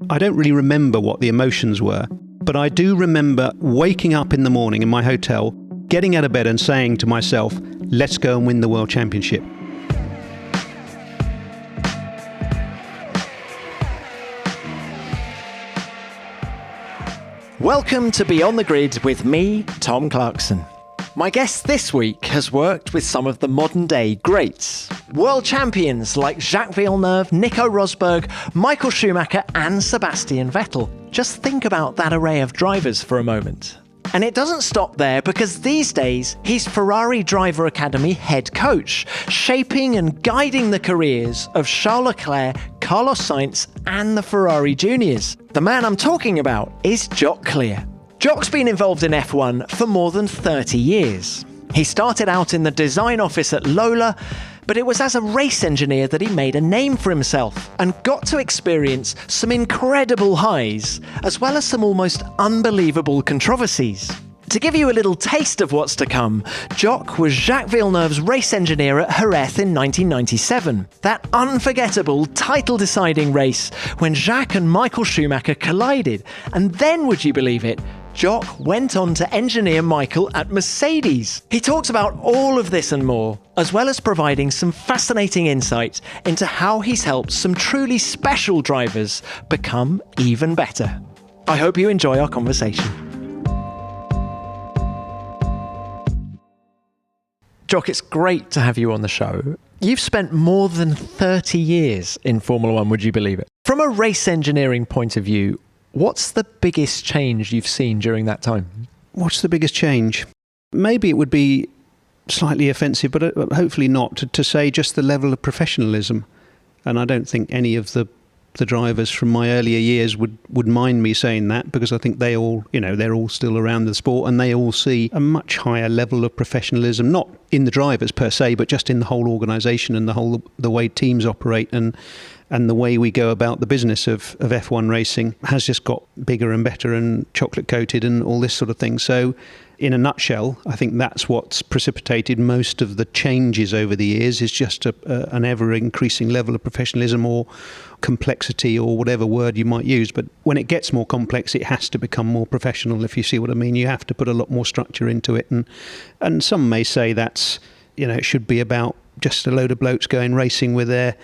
I don't really remember what the emotions were, but I do remember waking up in the morning in my hotel, getting out of bed and saying to myself, let's go and win the World Championship. Welcome to Beyond the Grid with me, Tom Clarkson. My guest this week has worked with some of the modern day greats. World champions like Jacques Villeneuve, Nico Rosberg, Michael Schumacher and Sebastian Vettel. Just think about that array of drivers for a moment. And it doesn't stop there, because these days he's Ferrari Driver Academy head coach, shaping and guiding the careers of Charles Leclerc, Carlos Sainz and the Ferrari juniors. The man I'm talking about is Jock Clear. Jock's been involved in F1 for more than 30 years. He started out in the design office at Lola, but it was as a race engineer that he made a name for himself and got to experience some incredible highs, as well as some almost unbelievable controversies. To give you a little taste of what's to come, Jock was Jacques Villeneuve's race engineer at Jerez in 1997. That unforgettable title-deciding race when Jacques and Michael Schumacher collided. And then, would you believe it, Jock went on to engineer Michael at Mercedes. He talks about all of this and more, as well as providing some fascinating insight into how he's helped some truly special drivers become even better. I hope you enjoy our conversation. Jock, it's great to have you on the show. You've spent more than 30 years in Formula One, would you believe it? From a race engineering point of view, what's the biggest change you've seen during that time? What's the biggest change? Maybe it would be slightly offensive, but hopefully not, to say just the level of professionalism. And I don't think any of the drivers from my earlier years would mind me saying that, because I think they all, they're all still around the sport and they all see a much higher level of professionalism, not in the drivers per se, but just in the whole organisation and the way teams operate and the way we go about the business of F1 racing has just got bigger and better and chocolate coated and all this sort of thing. So in a nutshell, I think that's what's precipitated most of the changes over the years, is just an ever-increasing level of professionalism or complexity or whatever word you might use. But when it gets more complex, it has to become more professional, if you see what I mean. You have to put a lot more structure into it. And some may say that's, it should be about just a load of blokes going racing with their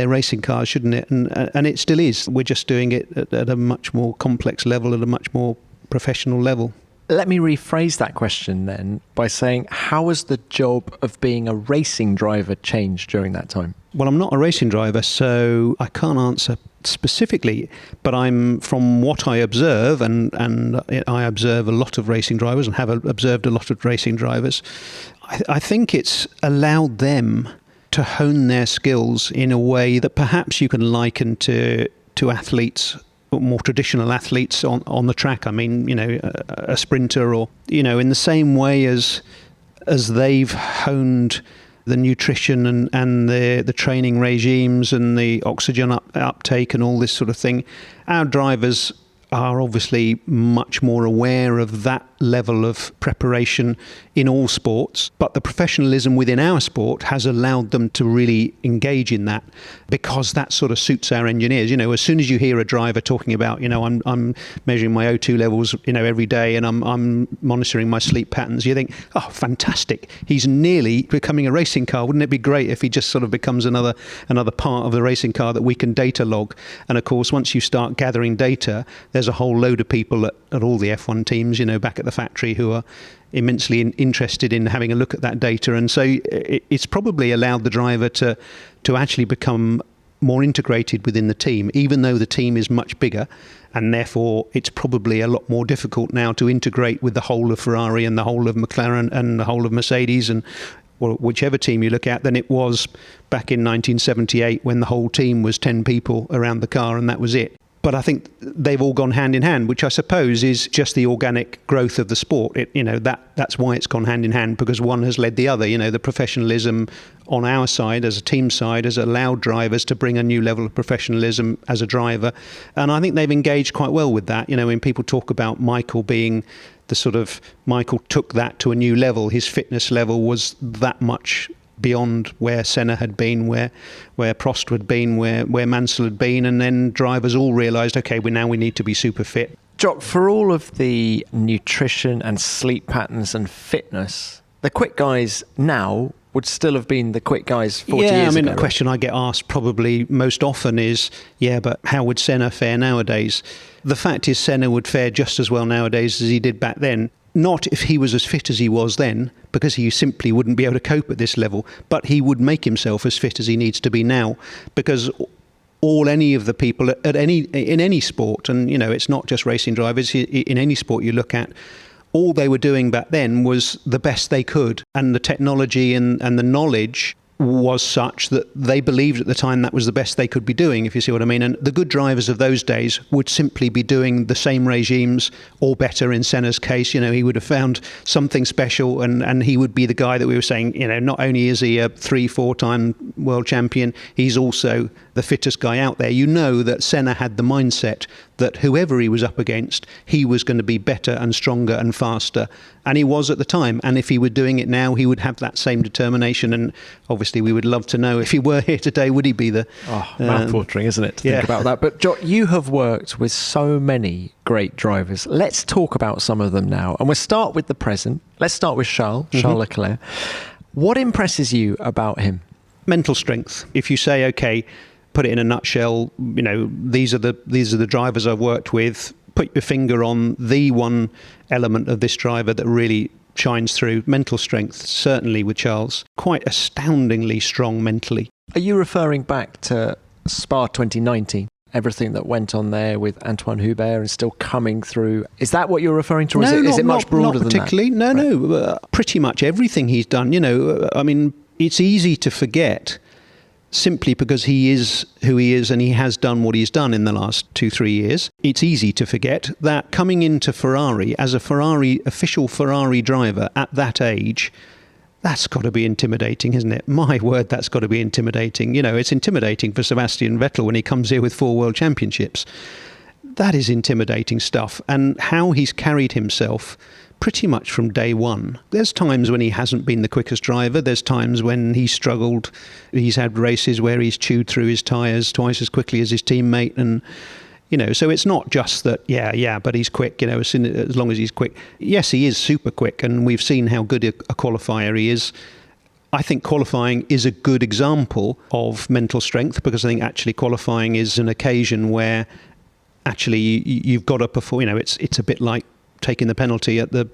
racing cars, shouldn't it? And it still is. We're just doing it at a much more complex level, at a much more professional level. Let me rephrase that question then by saying, how has the job of being a racing driver changed during that time? Well, I'm not a racing driver, so I can't answer specifically, but I'm, from what I observe, and I observe a lot of racing drivers and have observed a lot of racing drivers, I think it's allowed them to hone their skills in a way that perhaps you can liken to athletes, more traditional athletes on the track. I mean, a sprinter, or, in the same way as they've honed the nutrition and the training regimes and the oxygen uptake and all this sort of thing. Our drivers are obviously much more aware of that level of preparation in all sports, but the professionalism within our sport has allowed them to really engage in that, because that sort of suits our engineers. As soon as you hear a driver talking about, I'm measuring my O2 levels, every day, and I'm monitoring my sleep patterns, you think, oh, fantastic, he's nearly becoming a racing car. Wouldn't it be great if he just sort of becomes another part of the racing car that we can data log? And of course, once you start gathering data, there's a whole load of people at all the F1 teams, back at the factory, who are immensely interested in having a look at that data. And so it's probably allowed the driver to actually become more integrated within the team, even though the team is much bigger, and therefore it's probably a lot more difficult now to integrate with the whole of Ferrari and the whole of McLaren and the whole of Mercedes and whichever team you look at than it was back in 1978, when the whole team was 10 people around the car and that was it. But I think they've all gone hand in hand, which I suppose is just the organic growth of the sport. That's why it's gone hand in hand, because one has led the other. The professionalism on our side, as a team side, has allowed drivers to bring a new level of professionalism as a driver. And I think they've engaged quite well with that. When people talk about Michael being Michael took that to a new level. His fitness level was that much beyond where Senna had been, where Prost had been, where Mansell had been, and then drivers all realised, okay, we need to be super fit. Jock, for all of the nutrition and sleep patterns and fitness, the quick guys now would still have been the quick guys 40 years ago. The question I get asked probably most often is, but how would Senna fare nowadays? The fact is Senna would fare just as well nowadays as he did back then. Not if he was as fit as he was then, because he simply wouldn't be able to cope at this level, but he would make himself as fit as he needs to be now, because any of the people in any sport, and it's not just racing drivers, in any sport you look at, all they were doing back then was the best they could, and the technology and the knowledge was such that they believed at the time that was the best they could be doing, if you see what I mean. And the good drivers of those days would simply be doing the same regimes or better. In Senna's case, he would have found something special, and he would be the guy that we were saying, not only is he a 3-4 time world champion, he's also the fittest guy out there. That Senna had the mindset that whoever he was up against, he was going to be better and stronger and faster. And he was at the time. And if he were doing it now, he would have that same determination. And obviously, we would love to know if he were here today, would he be the... mouth-watering, isn't it, to think about that? But, Jock, you have worked with so many great drivers. Let's talk about some of them now. And we'll start with the present. Let's start with Charles Leclerc. What impresses you about him? Mental strength. If you say, okay, put it in a nutshell, these are the drivers I've worked with, put your finger on the one element of this driver that really shines through. Mental strength, certainly with Charles. Quite astoundingly strong mentally. Are you referring back to Spa 2019? Everything that went on there with Antoine Hubert and still coming through. Is that what you're referring to? Or is it much broader than that? Not particularly. No. Pretty much everything he's done. It's easy to forget simply because he is who he is and he has done what he's done in the last 2-3 years. It's easy to forget that coming into Ferrari as a official Ferrari driver at that age, that's got to be intimidating, isn't it? My word, that's got to be intimidating. It's intimidating for Sebastian Vettel when he comes here with 4 world championships. That is intimidating stuff. And how he's carried himself pretty much from day one. There's times when he hasn't been the quickest driver. There's times when he's struggled. He's had races where he's chewed through his tyres twice as quickly as his teammate. And, so it's not just that, but he's quick, as long as he's quick. Yes, he is super quick, and we've seen how good a qualifier he is. I think qualifying is a good example of mental strength, because I think actually qualifying is an occasion where actually you've got to perform. It's a bit like taking the penalty at the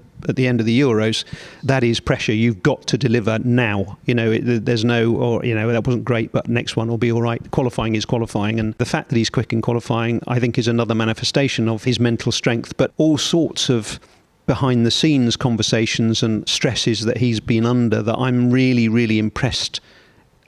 end of the Euros. That is pressure. You've got to deliver now. There's no, that wasn't great, but next one will be all right. Qualifying is qualifying, and the fact that he's quick in qualifying, I think, is another manifestation of his mental strength. But all sorts of behind the scenes conversations and stresses that he's been under, that I'm really, really impressed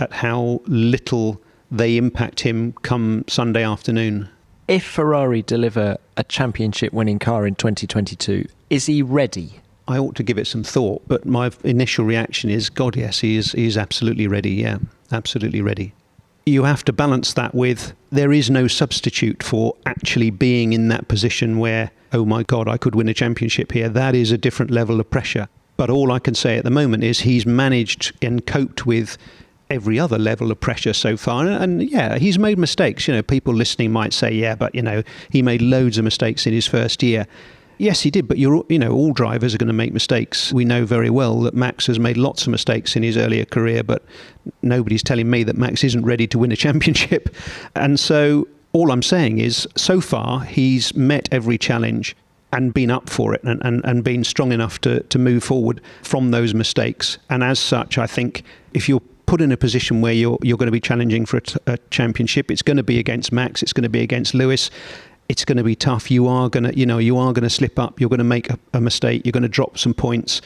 at how little they impact him come Sunday afternoon. If Ferrari deliver a championship-winning car in 2022, is he ready? I ought to give it some thought, but my initial reaction is, God, yes, he is absolutely ready. Yeah, absolutely ready. You have to balance that with, there is no substitute for actually being in that position where, oh my God, I could win a championship here. That is a different level of pressure. But all I can say at the moment is he's managed and coped with every other level of pressure so far. And he's made mistakes. People listening might say, but he made loads of mistakes in his first year. Yes, he did, but all drivers are going to make mistakes. We know very well that Max has made lots of mistakes in his earlier career, but nobody's telling me that Max isn't ready to win a championship. And so all I'm saying is, so far, he's met every challenge and been up for it and been strong enough to move forward from those mistakes. And as such, I think if you're put in a position where you're going to be challenging for a championship, it's going to be against Max, it's going to be against Lewis. It's going to be tough. You are going to slip up. You're going to make a mistake. You're going to drop some points.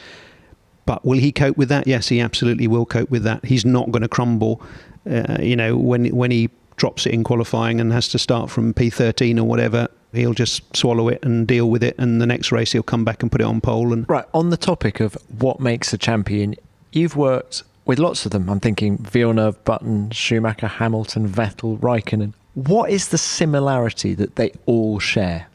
But will he cope with that? Yes, he absolutely will cope with that. He's not going to crumble. When he drops it in qualifying and has to start from P13 or whatever, he'll just swallow it and deal with it. And the next race, he'll come back and put it on pole. And right, on the topic of what makes a champion, you've worked with lots of them. I'm thinking Villeneuve, Button, Schumacher, Hamilton, Vettel, Raikkonen. What is the similarity that they all share?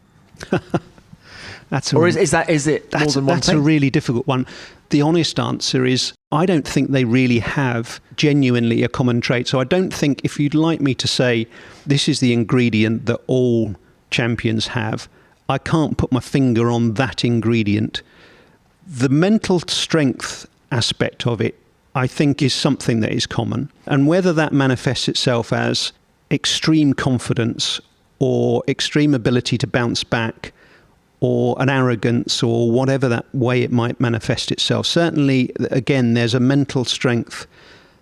That's or is it more than one That's thing? a really difficult one. The honest answer is I don't think they really have genuinely a common trait. So I don't think, if you'd like me to say this is the ingredient that all champions have, I can't put my finger on that ingredient. The mental strength aspect of it, I think, is something that is common. And whether that manifests itself as extreme confidence or extreme ability to bounce back or an arrogance or whatever that way it might manifest itself. Certainly, again, there's a mental strength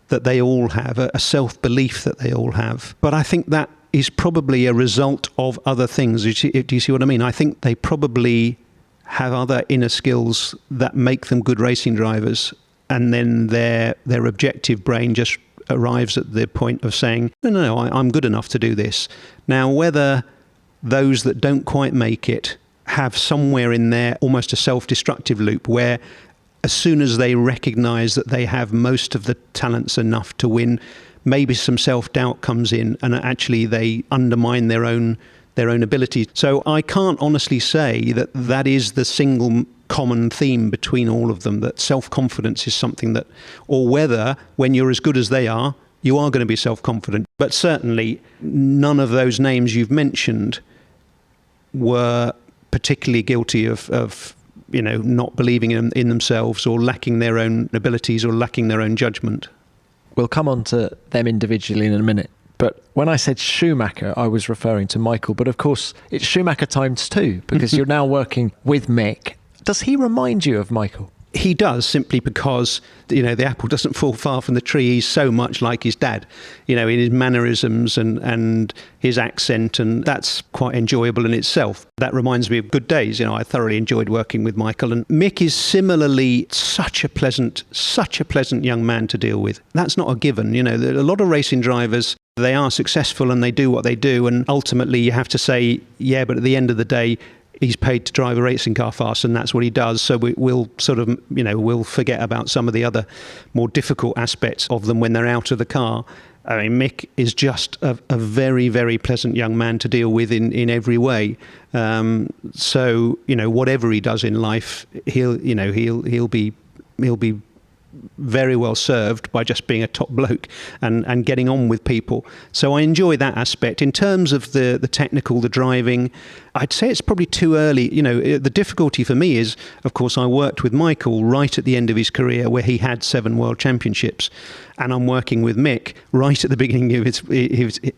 that they all have, a self-belief that they all have. But I think that is probably a result of other things. Do you see what I mean? I think they probably have other inner skills that make them good racing drivers, and then their objective brain just arrives at the point of saying, no, I'm good enough to do this. Now, whether those that don't quite make it have somewhere in there almost a self-destructive loop where as soon as they recognise that they have most of the talents enough to win, maybe some self-doubt comes in and actually they undermine their own abilities. So I can't honestly say that that is the single common theme between all of them, that self-confidence is something that, or whether when you're as good as they are, you are going to be self-confident. But certainly none of those names you've mentioned were particularly guilty of not believing in themselves or lacking their own abilities or lacking their own judgment. We'll come on to them individually in a minute. But when I said Schumacher, I was referring to Michael. But of course, it's Schumacher times 2 because you're now working with Mick. Does he remind you of Michael? He does, simply because, the apple doesn't fall far from the tree. He's so much like his dad, in his mannerisms and his accent, and that's quite enjoyable in itself. That reminds me of good days. I thoroughly enjoyed working with Michael. And Mick is similarly such a pleasant young man to deal with. That's not a given. A lot of racing drivers, they are successful and they do what they do, and ultimately you have to say, yeah, but at the end of the day, he's paid to drive a racing car fast, and that's what he does. So we'll sort of, we'll forget about some of the other more difficult aspects of them when they're out of the car. I mean, Mick is just a very, very pleasant young man to deal with in every way. So whatever he does in life, he'll be very well served by just being a top bloke and getting on with people. So I enjoy that aspect. In terms of the technical, the driving, I'd say it's probably too early. The difficulty for me is, of course, I worked with Michael right at the end of his career where he had 7 world championships. And I'm working with Mick right at the beginning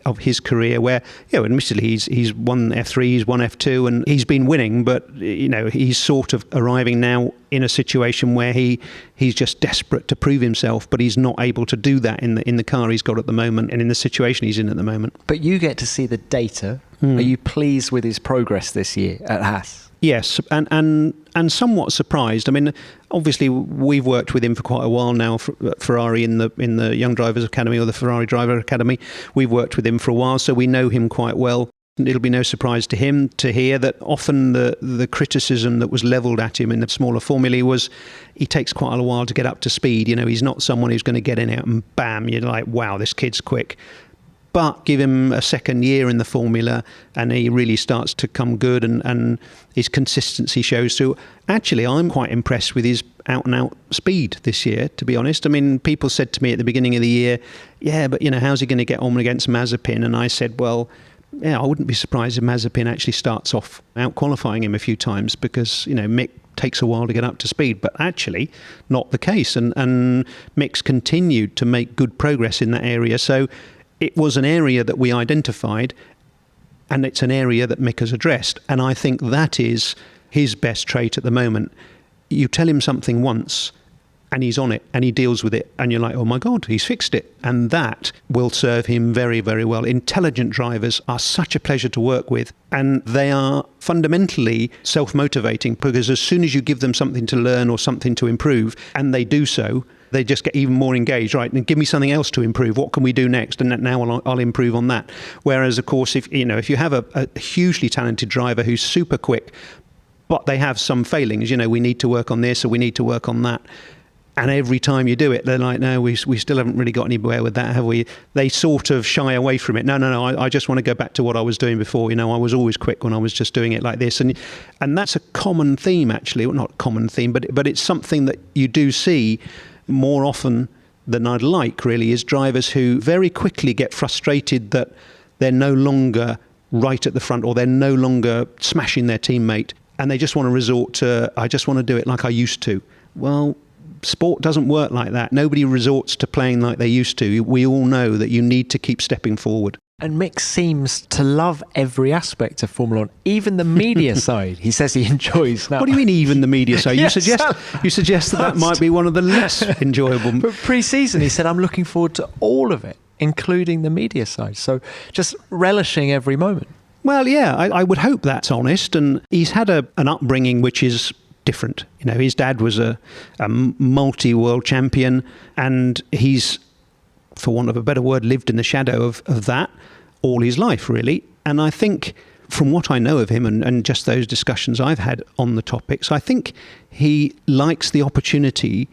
of his career where, admittedly, he's won F3, he's won F2, and he's been winning, but, he's sort of arriving now in a situation where he's just desperate to prove himself, but he's not able to do that in the car he's got at the moment and in the situation he's in at the moment. But you get to see the data. Are you pleased with his progress this year at Haas? Yes, and somewhat surprised. I mean, obviously we've worked with him for quite a while now. Ferrari in the Young Drivers Academy or the Ferrari Driver Academy, we've worked with him for a while, so we know him quite well. It'll be no surprise to him to hear that often the criticism that was levelled at him in the smaller formulae was he takes quite a while to get up to speed. He's not someone who's going to get in out and bam, you're like, wow, this kid's quick. But give him a second year in the formula and he really starts to come good and his consistency shows through. Actually, I'm quite impressed with his out-and-out speed this year, to be honest. I mean, people said to me at the beginning of the year, yeah, but, how's he going to get on against Mazepin? And I said, well, yeah, I wouldn't be surprised if Mazepin actually starts off out-qualifying him a few times because, Mick takes a while to get up to speed, but actually not the case. And Mick's continued to make good progress in that area. So it was an area that we identified, and it's an area that Mick has addressed. And I think that is his best trait at the moment. You tell him something once, and he's on it, and he deals with it, and you're like, oh my God, he's fixed it. And that will serve him very, very well. Intelligent drivers are such a pleasure to work with, and they are fundamentally self-motivating, because as soon as you give them something to learn or something to improve, and they do so, they just get even more engaged, right? And give me something else to improve. What can we do next? And now I'll improve on that. Whereas, of course, if you have a hugely talented driver who's super quick, but they have some failings, we need to work on this or we need to work on that. And every time you do it, they're like, no, we still haven't really got anywhere with that, have we? They sort of shy away from it. No, I just want to go back to what I was doing before. I was always quick when I was just doing it like this. And that's a common theme, actually. Well, not a common theme, but it's something that you do see more often than I'd like, really, is drivers who very quickly get frustrated that they're no longer right at the front, or they're no longer smashing their teammate, and they just want to resort to, I just want to do it like I used to. Well, sport doesn't work like that. Nobody resorts to playing like they used to. We all know that you need to keep stepping forward. And Mick seems to love every aspect of Formula One, even the media side. He says he enjoys. Now, what do you mean, even the media side? Yes, you suggest that might be one of the less enjoyable. But pre-season, he said, I'm looking forward to all of it, including the media side. So just relishing every moment. Well, yeah, I would hope that's honest. And he's had an upbringing which is different. His dad was a multi-world champion, and he's, for want of a better word, lived in the shadow of that all his life, really. And I think, from what I know of him and just those discussions I've had on the topics, I think he likes the opportunity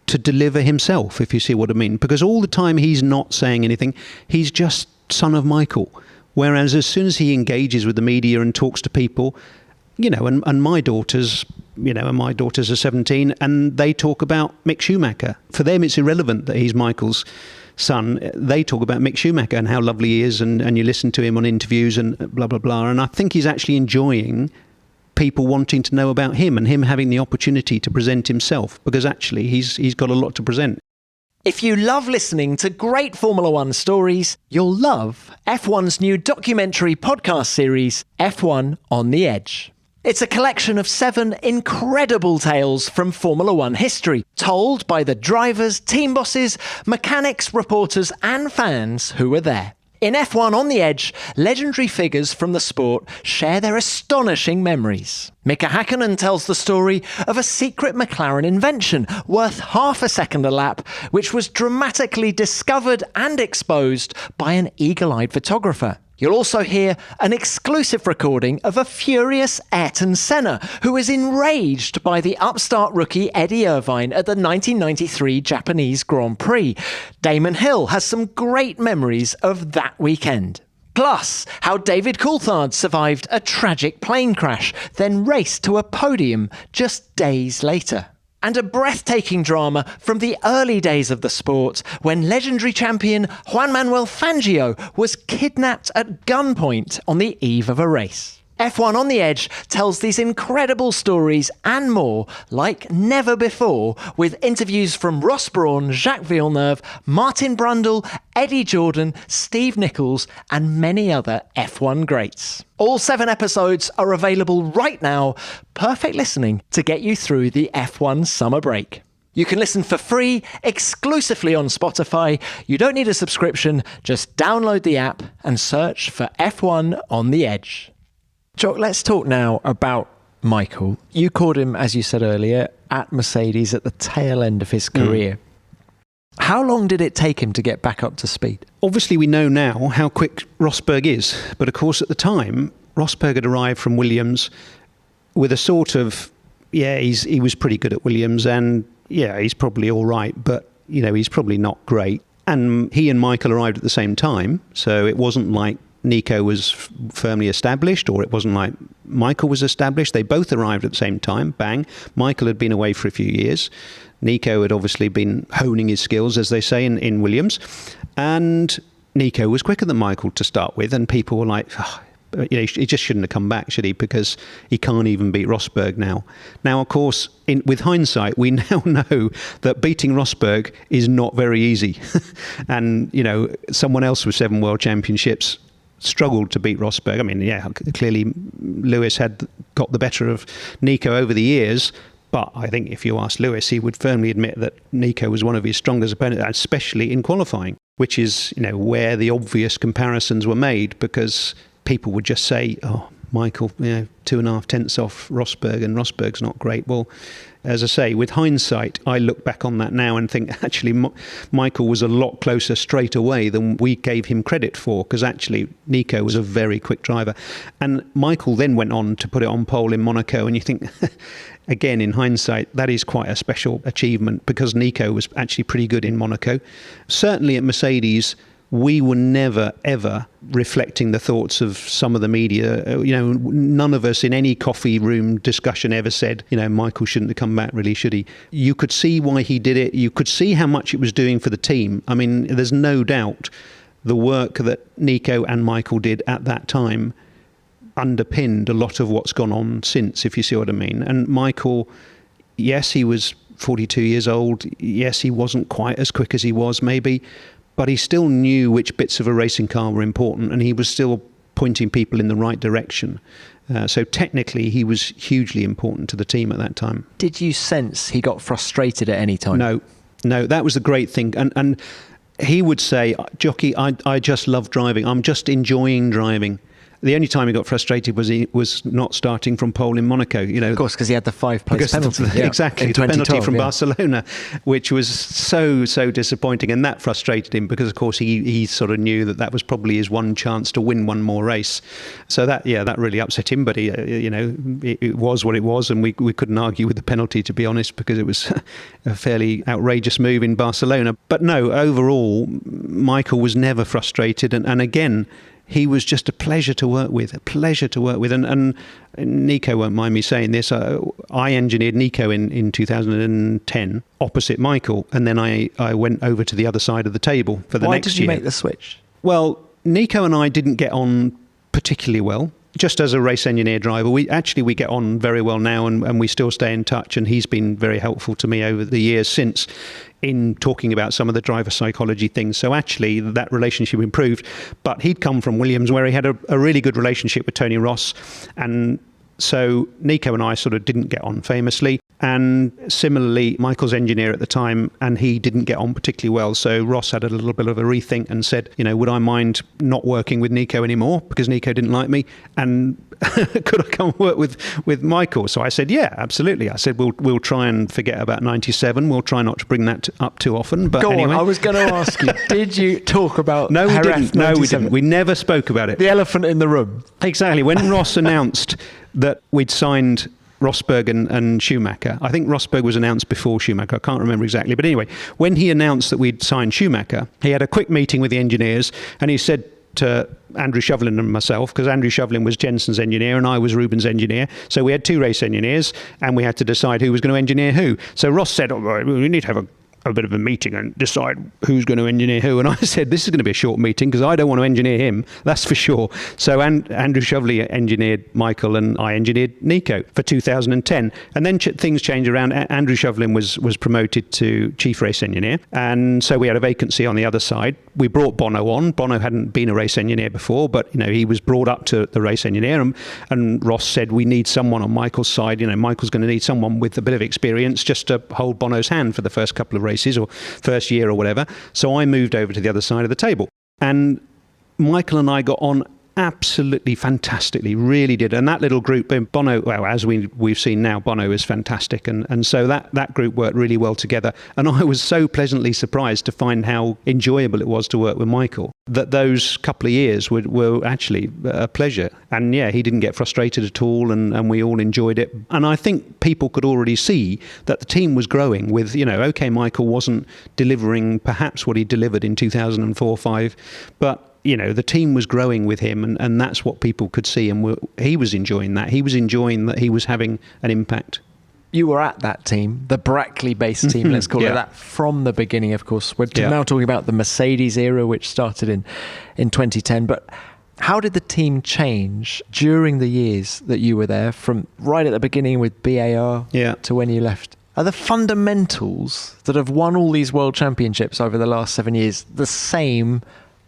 to deliver himself, if you see what I mean. Because all the time he's not saying anything, he's just son of Michael. Whereas as soon as he engages with the media and talks to people, and my daughters, and my daughters are 17, and they talk about Mick Schumacher. For them, it's irrelevant that he's Michael's son. They talk about Mick Schumacher and how lovely he is, and you listen to him on interviews and blah, blah, blah. And I think he's actually enjoying people wanting to know about him and him having the opportunity to present himself, because actually he's got a lot to present. If you love listening to great Formula One stories, you'll love F1's new documentary podcast series, F1 on the Edge. It's a collection of 7 incredible tales from Formula One history, told by the drivers, team bosses, mechanics, reporters, and fans who were there. In F1 on the Edge, legendary figures from the sport share their astonishing memories. Mika Häkkinen tells the story of a secret McLaren invention worth half a second a lap, which was dramatically discovered and exposed by an eagle-eyed photographer. You'll also hear an exclusive recording of a furious Ayrton Senna, who was enraged by the upstart rookie Eddie Irvine at the 1993 Japanese Grand Prix. Damon Hill has some great memories of that weekend. Plus, how David Coulthard survived a tragic plane crash, then raced to a podium just days later. And a breathtaking drama from the early days of the sport, when legendary champion Juan Manuel Fangio was kidnapped at gunpoint on the eve of a race. F1 on the Edge tells these incredible stories and more like never before, with interviews from Ross Brawn, Jacques Villeneuve, Martin Brundle, Eddie Jordan, Steve Nichols, and many other F1 greats. All 7 episodes are available right now, perfect listening to get you through the F1 summer break. You can listen for free, exclusively on Spotify. You don't need a subscription, just download the app and search for F1 on the Edge. Jock, let's talk now about Michael. You called him, as you said earlier, at Mercedes at the tail end of his career. How long did it take him to get back up to speed? Obviously, we know now how quick Rosberg is. But of course, at the time, Rosberg had arrived from Williams with a sort of, he was pretty good at Williams, and he's probably all right, but, he's probably not great. And he and Michael arrived at the same time, so it wasn't like Nico was firmly established, or it wasn't like Michael was established. They both arrived at the same time, bang. Michael had been away for a few years. Nico had obviously been honing his skills, as they say, in Williams. And Nico was quicker than Michael to start with, and people were like, he just shouldn't have come back, should he? Because he can't even beat Rosberg now. Now, of course, with hindsight, we now know that beating Rosberg is not very easy. And, someone else with 7 world championships struggled to beat Rosberg. I mean, clearly Lewis had got the better of Nico over the years, but I think if you ask Lewis, he would firmly admit that Nico was one of his strongest opponents, especially in qualifying, which is, where the obvious comparisons were made, because people would just say, Michael, 2.5 tenths off Rosberg, and Rosberg's not great. Well, as I say, with hindsight, I look back on that now and think actually Michael was a lot closer straight away than we gave him credit for, because actually Nico was a very quick driver. And Michael then went on to put it on pole in Monaco, and you think, again, in hindsight, that is quite a special achievement, because Nico was actually pretty good in Monaco. Certainly at Mercedes, we were never, ever reflecting the thoughts of some of the media. None of us in any coffee room discussion ever said, Michael shouldn't have come back, really, should he? You could see why he did it. You could see how much it was doing for the team. I mean, there's no doubt the work that Nico and Michael did at that time underpinned a lot of what's gone on since, if you see what I mean. And Michael, yes, he was 42 years old. Yes, he wasn't quite as quick as he was, maybe, but he still knew which bits of a racing car were important, and he was still pointing people in the right direction. So technically, he was hugely important to the team at that time. Did you sense he got frustrated at any time? No, that was the great thing. And he would say, Jockey, I just love driving. I'm just enjoying driving. The only time he got frustrated was he was not starting from pole in Monaco. Of course, because he had the 5-place penalty. Exactly, the penalty from Barcelona, which was so disappointing, and that frustrated him because, of course, he sort of knew that was probably his one chance to win one more race. So that really upset him. But it was what it was, and we couldn't argue with the penalty, to be honest, because it was a fairly outrageous move in Barcelona. But no, overall, Michael was never frustrated, and again, he was just a pleasure to work with, And Nico won't mind me saying this. I engineered Nico in 2010 opposite Michael, and then I went over to the other side of the table for the next year. Why did you make the switch? Well, Nico and I didn't get on particularly well. Just as a race engineer driver, we get on very well now, and we still stay in touch, and he's been very helpful to me over the years since in talking about some of the driver psychology things. So actually that relationship improved, but he'd come from Williams where he had a really good relationship with Tony Ross, and so Nico and I sort of didn't get on famously. And similarly, Michael's engineer at the time, and he didn't get on particularly well. So Ross had a little bit of a rethink and said, would I mind not working with Nico anymore because Nico didn't like me? And could I come and work with Michael? So I said, yeah, absolutely. I said, we'll try and forget about 97. We'll try not to bring that up too often. But anyway. I was going to ask you, did you talk about No, we didn't. 97? No, we didn't. We never spoke about it. The elephant in the room. Exactly. When Ross announced that we'd signed Rosberg and Schumacher. I think Rosberg was announced before Schumacher. I can't remember exactly. But anyway, when he announced that we'd signed Schumacher, he had a quick meeting with the engineers, and he said to Andrew Shovlin and myself, because Andrew Shovlin was Jensen's engineer and I was Ruben's engineer. So we had two race engineers, and we had to decide who was going to engineer who. So Ross said, we need to have a bit of a meeting and decide who's going to engineer who. And I said, this is going to be a short meeting because I don't want to engineer him, that's for sure. So Andrew Shovlin engineered Michael and I engineered Nico for 2010. And then things changed around. Andrew Shovlin was promoted to chief race engineer. And so we had a vacancy on the other side. We brought Bono on. Bono hadn't been a race engineer before, but he was brought up to the race engineer. And Ross said, we need someone on Michael's side. Michael's going to need someone with a bit of experience just to hold Bono's hand for the first couple of races or first year or whatever. So I moved over to the other side of the table, and Michael and I got on absolutely fantastically, really did. And that little group, Bono, well, as we've seen now, Bono is fantastic, and so that group worked really well together. And I was so pleasantly surprised to find how enjoyable it was to work with Michael, that those couple of years were actually a pleasure. And yeah, he didn't get frustrated at all, and we all enjoyed it. And I think people could already see that the team was growing with, okay, Michael wasn't delivering perhaps what he delivered in 2004-05, but the team was growing with him, and that's what people could see, and he was enjoying that. He was enjoying that he was having an impact. You were at that team, the Brackley-based team, let's call it that, from the beginning, of course. We're now talking about the Mercedes era, which started in 2010. But how did the team change during the years that you were there, from right at the beginning with BAR to when you left? Are the fundamentals that have won all these world championships over the last 7 years the same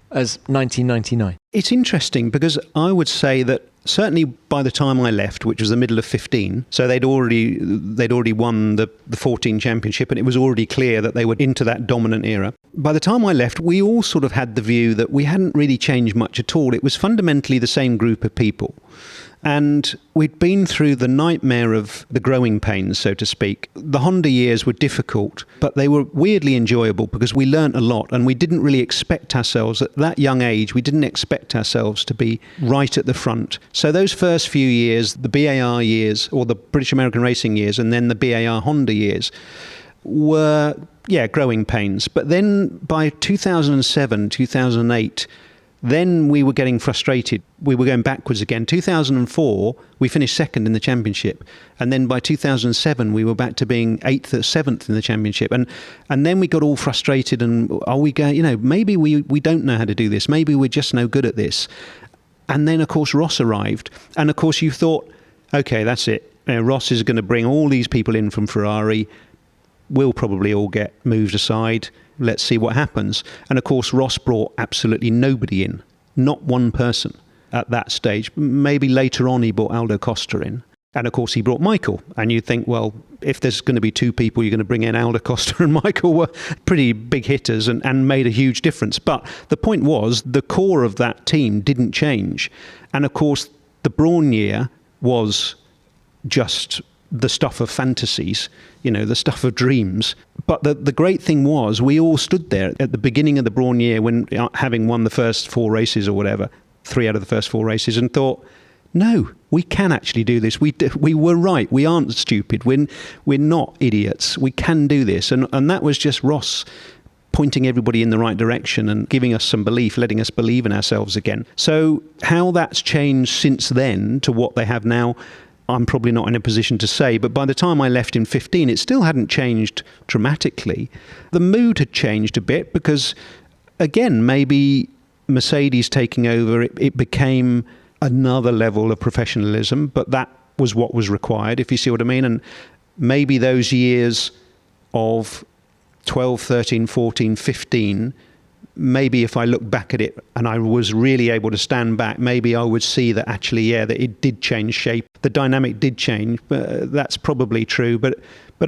as 1999? It's interesting because I would say that certainly by the time I left, which was the middle of 15, so they'd already won the 14 championship, and it was already clear that they were into that dominant era. By the time I left, we all sort of had the view that we hadn't really changed much at all. It was fundamentally the same group of people. And we'd been through the nightmare of the growing pains, so to speak. The Honda years were difficult, but they were weirdly enjoyable because we learnt a lot, and we didn't really expect ourselves at that young age. We didn't expect ourselves to be right at the front. So those first few years, the BAR years, or the British American Racing years, and then the BAR Honda years, were, growing pains. But then by 2007, 2008, then we were getting frustrated. We were going backwards again. 2004, we finished second in the championship. And then by 2007, we were back to being 8th or 7th in the championship. And then we got all frustrated and are we going, maybe we don't know how to do this. Maybe we're just no good at this. And then, of course, Ross arrived. And, of course, you thought, OK, that's it. Ross is going to bring all these people in from Ferrari. We'll probably all get moved aside. Let's see what happens. And of course, Ross brought absolutely nobody in, not one person at that stage. Maybe later on he brought Aldo Costa in. And of course, he brought Michael. And you'd think, well, if there's going to be two people, you're going to bring in Aldo Costa and Michael were pretty big hitters and made a huge difference. But the point was, the core of that team didn't change. And of course, the Brawn year was just the stuff of fantasies, the stuff of dreams. But the great thing was we all stood there at the beginning of the Brawn year when having won the first 4 races or whatever, 3 out of the first 4 races, and thought, no, we can actually do this. We were right. We aren't stupid. We're not idiots. We can do this. And that was just Ross pointing everybody in the right direction and giving us some belief, letting us believe in ourselves again. So how that's changed since then to what they have now, I'm probably not in a position to say, but by the time I left in 15, it still hadn't changed dramatically. The mood had changed a bit because, again, maybe Mercedes taking over, it became another level of professionalism, but that was what was required, if you see what I mean. And maybe those years of 12, 13, 14, 15, maybe if I look back at it and I was really able to stand back, maybe I would see that actually, that it did change shape. The dynamic did change, but that's probably true. But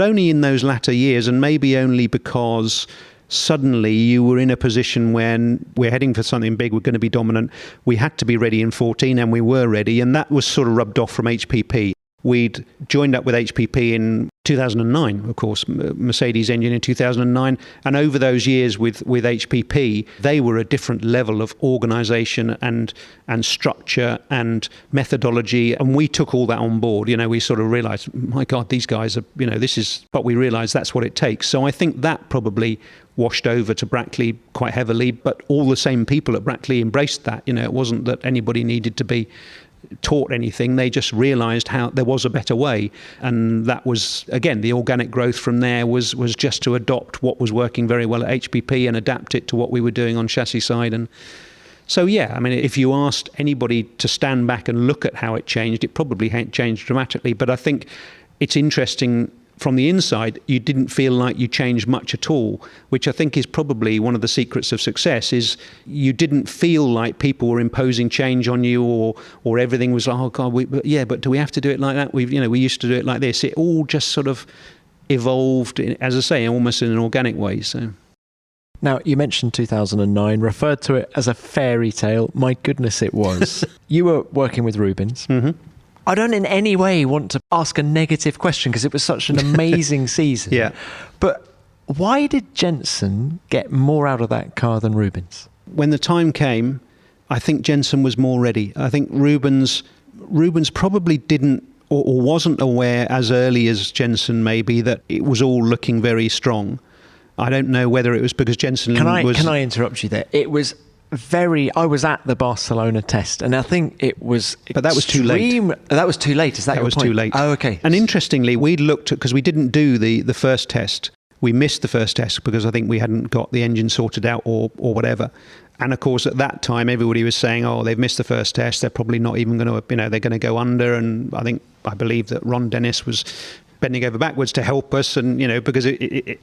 only in those latter years, and maybe only because suddenly you were in a position when we're heading for something big, we're going to be dominant. We had to be ready in 14, and we were ready. And that was sort of rubbed off from HPP. We'd joined up with HPP in 2009, of course, Mercedes engine in 2009. And over those years with HPP, they were a different level of organisation and structure and methodology. And we took all that on board. We sort of realised, my God, these guys are, but we realised that's what it takes. So I think that probably washed over to Brackley quite heavily, but all the same people at Brackley embraced that. It wasn't that anybody needed to be taught anything. They just realised how there was a better way, and that was, again, the organic growth from there was just to adopt what was working very well at HPP and adapt it to what we were doing on chassis side. And so if you asked anybody to stand back and look at how it changed, it probably hadn't changed dramatically. But I think it's interesting from the inside, you didn't feel like you changed much at all, which I think is probably one of the secrets of success, is you didn't feel like people were imposing change on you or everything was like, oh God, but do we have to do it like that? We used to do it like this. It all just sort of evolved, as I say, almost in an organic way. So. Now, you mentioned 2009, referred to it as a fairy tale. My goodness, it was. You were working with Rubens. Mm-hmm. I don't in any way want to ask a negative question because it was such an amazing season. Yeah. But why did Jenson get more out of that car than Rubens? When the time came, I think Jenson was more ready. I think Rubens probably didn't or wasn't aware as early as Jenson maybe that it was all looking very strong. I don't know whether it was because Jenson was... Can I interrupt you there? It was... I was at the Barcelona test, and I think it was... But that was too late. That was too late, is that your point? That was too late. Oh, okay. And interestingly, we'd looked at... Because we didn't do the first test. We missed the first test because I think we hadn't got the engine sorted out or whatever. And of course, at that time, everybody was saying, oh, they've missed the first test. They're probably not even going to... they're going to go under. And I believe that Ron Dennis was bending over backwards to help us, and because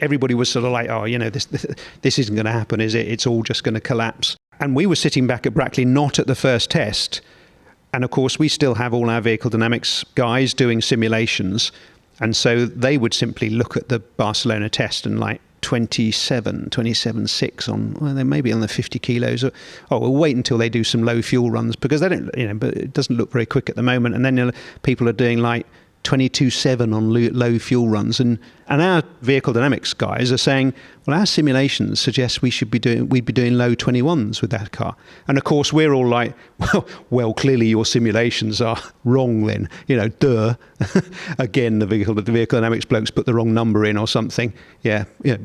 everybody was sort of like, oh, this isn't going to happen, is it? It's all just going to collapse. And we were sitting back at Brackley, not at the first test, And of course, we still have all our vehicle dynamics guys doing simulations. And so they would simply look at the Barcelona test and like 27.6 on, well, they may be on the 50 kilos. We'll wait until they do some low fuel runs because they don't, but it doesn't look very quick at the moment. And then people are doing like 22.7 on low fuel runs. And our vehicle dynamics guys are saying, well, our simulations suggest we'd be doing low 21s with that car. And of course, we're all like, well, clearly your simulations are wrong then. Duh. Again, the vehicle dynamics blokes put the wrong number in or something. Yeah,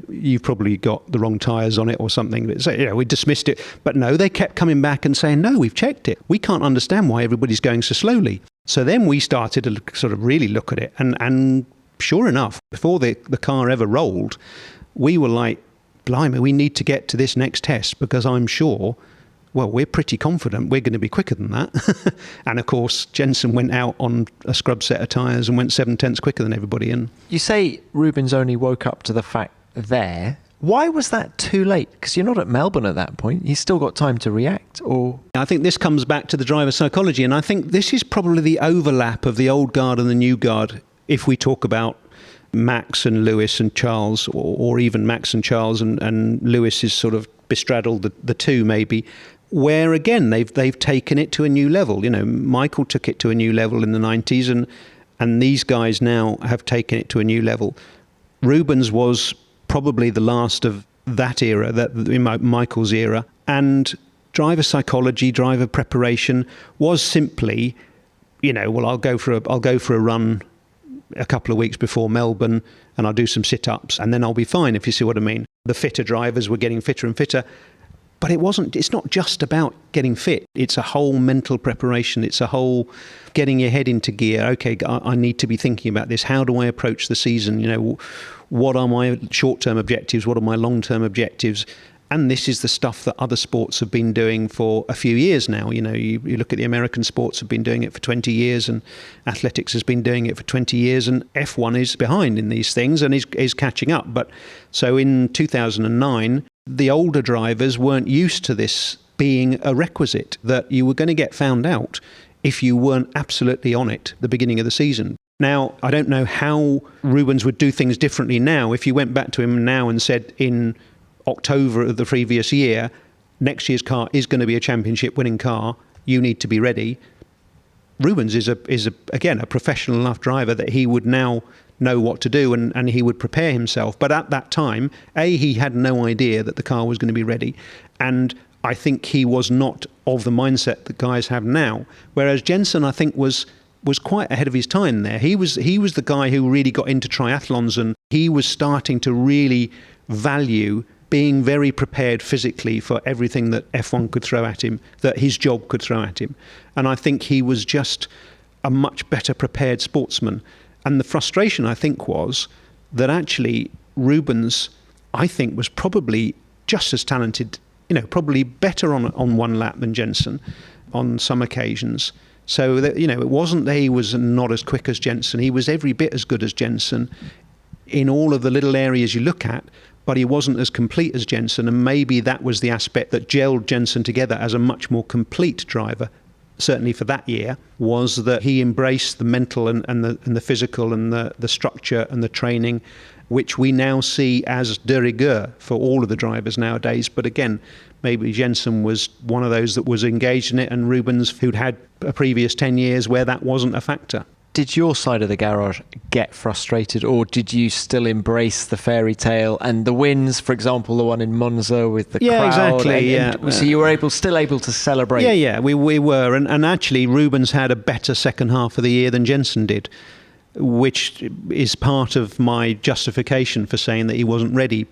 you've probably got the wrong tyres on it or something. But so, we dismissed it. But no, they kept coming back and saying, no, we've checked it. We can't understand why everybody's going so slowly. So then we started to sort of really look at it. And sure enough, before the car ever rolled, we were like, blimey, we need to get to this next test because I'm sure, well, we're pretty confident we're going to be quicker than that. And of course, Jensen went out on a scrub set of tyres and went 7/10 quicker than everybody. And you say Rubens only woke up to the fact there. Why was that too late? Because you're not at Melbourne at that point. He's still got time to react. Or I think this comes back to the driver psychology. And I think this is probably the overlap of the old guard and the new guard if we talk about Max and Lewis and Charles, or even Max and Charles, and Lewis is sort of bestraddled the two maybe, where again they've taken it to a new level. Michael took it to a new level in the 90s, and these guys now have taken it to a new level. Rubens was probably the last of that era, that Michael's era, and driver psychology, driver preparation was simply, well, I'll go for a run a couple of weeks before Melbourne and I'll do some sit-ups and then I'll be fine, if you see what I mean. The fitter drivers were getting fitter and fitter, but it's not just about getting fit. It's a whole mental preparation. It's a whole getting your head into gear. Okay, I need to be thinking about this. How do I approach the season? What are my short-term objectives? What are my long-term objectives? And this is the stuff that other sports have been doing for a few years now. You look at the American sports have been doing it for 20 years and athletics has been doing it for 20 years and F1 is behind in these things and is catching up. But so in 2009, the older drivers weren't used to this being a requisite, that you were going to get found out if you weren't absolutely on it at the beginning of the season. Now, I don't know how Rubens would do things differently now. If you went back to him now and said in October of the previous year, next year's car is going to be a championship winning car, you need to be ready. Rubens is again a professional enough driver that he would now know what to do and he would prepare himself. But at that time, he had no idea that the car was going to be ready. And I think he was not of the mindset that guys have now. Whereas Jensen, I think, was quite ahead of his time there. He was the guy who really got into triathlons and he was starting to really value being very prepared physically for everything that F1 could throw at him, that his job could throw at him. And I think he was just a much better prepared sportsman. And the frustration, I think, was that actually Rubens, I think, was probably just as talented, probably better on one lap than Jensen on some occasions. So that, it wasn't that he was not as quick as Jensen. He was every bit as good as Jensen in all of the little areas you look at, but he wasn't as complete as Jensen, and maybe that was the aspect that gelled Jensen together as a much more complete driver, certainly for that year, was that he embraced the mental and the physical and the structure and the training, which we now see as de rigueur for all of the drivers nowadays. But again, maybe Jensen was one of those that was engaged in it, and Rubens, who'd had a previous 10 years where that wasn't a factor. Did your side of the garage get frustrated, or did you still embrace the fairy tale and the wins? For example, the one in Monza with the crowd. Exactly. So you were still able to celebrate. Yeah. We were, and actually, Rubens had a better second half of the year than Jensen did, which is part of my justification for saying that he wasn't ready.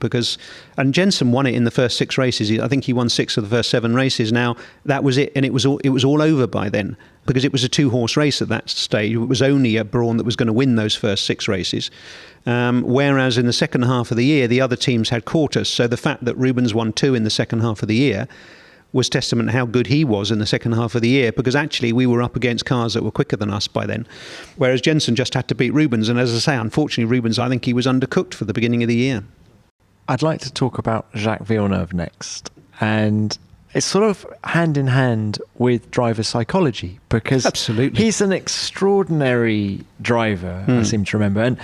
And Jensen won it in the first 6 races. I think he won 6 of the first 7 races. Now that was it, and it was all over by then, because it was a 2-horse race at that stage. It was only a Brawn that was going to win those first 6 races. Whereas in the second half of the year, the other teams had caught us. So the fact that Rubens won 2 in the second half of the year was testament to how good he was in the second half of the year, because actually we were up against cars that were quicker than us by then, whereas Jensen just had to beat Rubens. And as I say, unfortunately, Rubens, I think he was undercooked for the beginning of the year. I'd like to talk about Jacques Villeneuve next. And it's sort of hand in hand with driver psychology, because Absolutely. he's an extraordinary driver, I seem to remember. And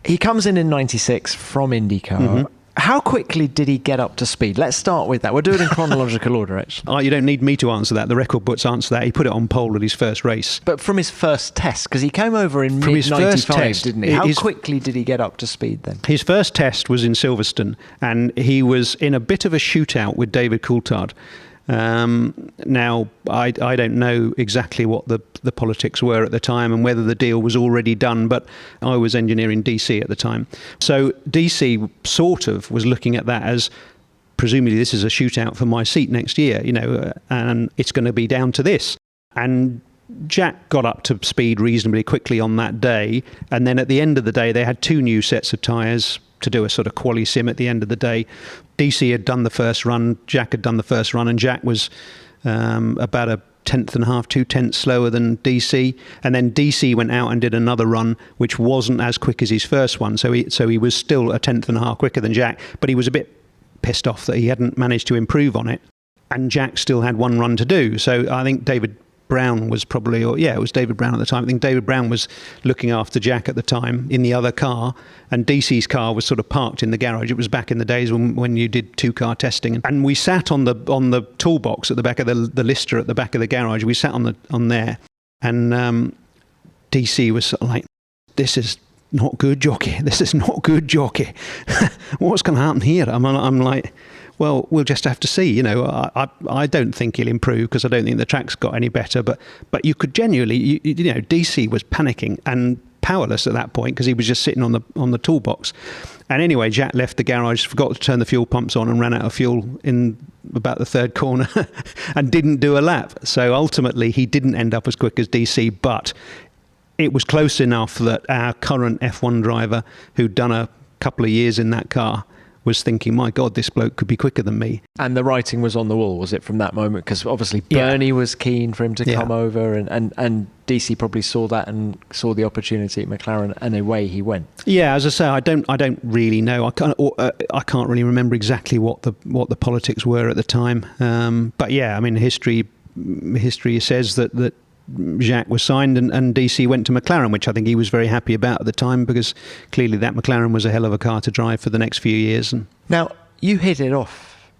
he comes in 96 from IndyCar. How quickly did he get up to speed? Let's start with that. We'll do it in chronological order, actually. Oh, you don't need me to answer that. The record books answer that. He put it on pole at his first race. But from his first test, because he came over in mid-95, didn't he? How quickly did he get up to speed then? His first test was in Silverstone, and he was in a bit of a shootout with David Coulthard. Now, I don't know exactly what the politics were at the time and whether the deal was already done, but I was engineering DC at the time. So DC sort of was looking at that as, presumably this is a shootout for my seat next year, and it's going to be down to this. And Jack got up to speed reasonably quickly on that day, and then at the end of the day they had 2 new sets of tyres to do a sort of quali sim at the end of the day. DC had done the first run, Jack had done the first run, and Jack was about a tenth and a half, 2/10 slower than DC. And then DC went out and did another run, which wasn't as quick as his first one. So he was still a tenth and a half quicker than Jack, but he was a bit pissed off that he hadn't managed to improve on it. And Jack still had 1 run to do. So I think David Brawn was probably, it was David Brawn at the time. I think David Brawn was looking after Jack at the time in the other car, and DC's car was sort of parked in the garage. It was back in the days when you did 2-car testing, and we sat on the toolbox at the back of the lister at the back of the garage. We sat on there, and DC was sort of like, "This is not good, jockey. This is not good, jockey. What's going to happen here?" I'm like, well, we'll just have to see. I don't think he'll improve because I don't think the track's got any better. But you could genuinely, DC was panicking and powerless at that point because he was just sitting on the toolbox. And anyway, Jack left the garage, forgot to turn the fuel pumps on, and ran out of fuel in about the 3rd corner and didn't do a lap. So ultimately, he didn't end up as quick as DC, but it was close enough that our current F1 driver, who'd done a couple of years in that car, was thinking, my God, this bloke could be quicker than me. And the writing was on the wall, was it, from that moment? Because obviously Bernie was keen for him to come over, and DC probably saw that and saw the opportunity at McLaren, and away he went. Yeah, as I say, I don't really know. I can't really remember exactly what the politics were at the time. But yeah, I mean, history says that Jacques was signed and DC went to McLaren, which I think he was very happy about at the time, because clearly that McLaren was a hell of a car to drive for the next few years. And now, you hit it off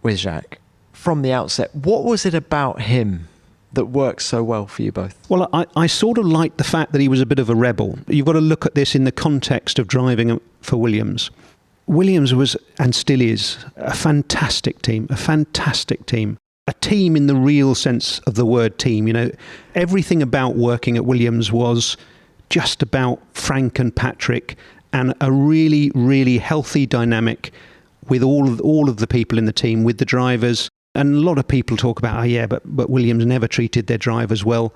with Jacques from the outset. What was it about him that worked so well for you both? Well, I sort of liked the fact that he was a bit of a rebel. You've got to look at this in the context of driving for Williams. Williams was, and still is, a fantastic team. A team in the real sense of the word team. Everything about working at Williams was just about Frank and Patrick, and a really, really healthy dynamic with all of the people in the team, with the drivers. And a lot of people talk about, but Williams never treated their drivers well.